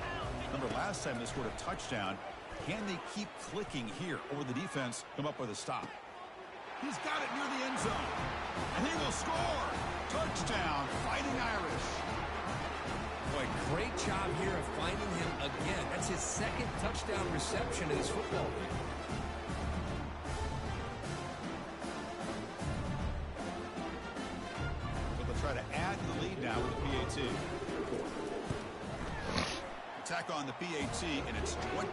S6: Remember, last time they scored a touchdown. Can they keep clicking here, or will the defense come up with a stop? He's got it near the end zone. And he will score. Touchdown, Fighting Irish.
S7: Boy, great job here of finding him again. That's his 2nd touchdown reception in this football game.
S6: So they'll try to add to the lead now with the PAT. Attack on the PAT, and it's 21-0.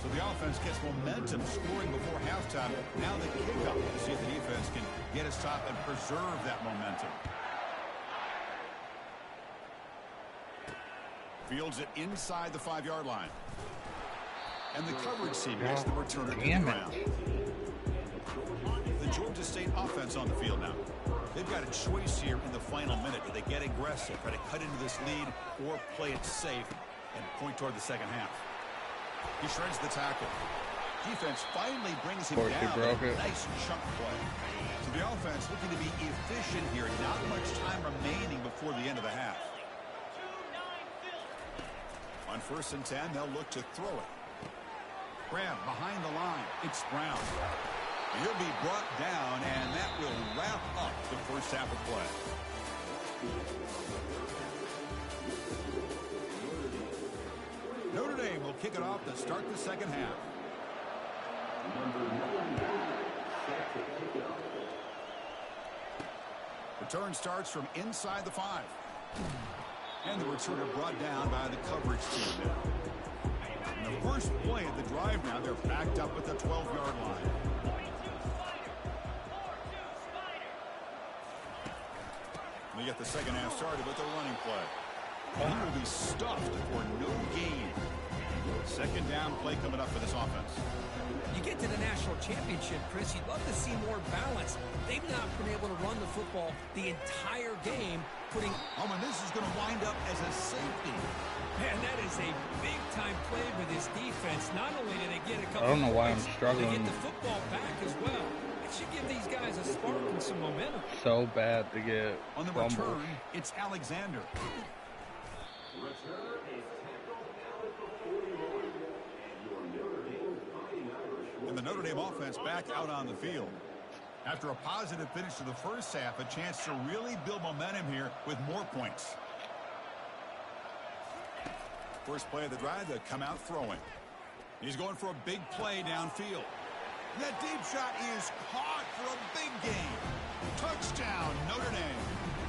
S6: So the offense gets momentum, scoring before halftime. Now the kickoff to see if the defense can get a stop and preserve that momentum. Fields it inside the 5-yard line. And the coverage team gets the returner to the ground. The Georgia State offense on the field now. They've got a choice here in the final minute. Do they get aggressive, try to cut into this lead, or play it safe and point toward the second half? He shreds the tackle. Defense finally brings him down. Nice chunk play. So the offense looking to be efficient here. Not much time remaining before the end of the half. On 1st and 10, they'll look to throw it. Grab behind the line. It's Brown. He'll be brought down, and that will wrap up the first half of play. Notre Dame will kick it off to start the second half. Return starts from inside the 5. And the returner brought down by the coverage team now. In the first play of the drive now, they're backed up at the 12-yard line. We get the second half started with a running play. He will be stuffed for no gain. Second down play coming up for this offense.
S7: You get to the national championship, Chris, you'd love to see more balance. They've not been able to run the football the entire game, putting...
S6: Oh, and this is going to wind up as a safety.
S7: Man, that is a big-time play for this defense. Not only did they get a couple
S2: I don't know why I'm
S7: points,
S2: struggling.
S7: they get the football back as well. It should give these guys a spark and some momentum.
S2: So bad to get
S6: on the
S2: fumbles.
S6: return, it's Alexander. And the Notre Dame offense back out on the field. After a positive finish to the first half, a chance to really build momentum here with more points. First play of the drive, they come out throwing. He's going for a big play downfield. That deep shot is caught for a big gain. Touchdown, Notre Dame.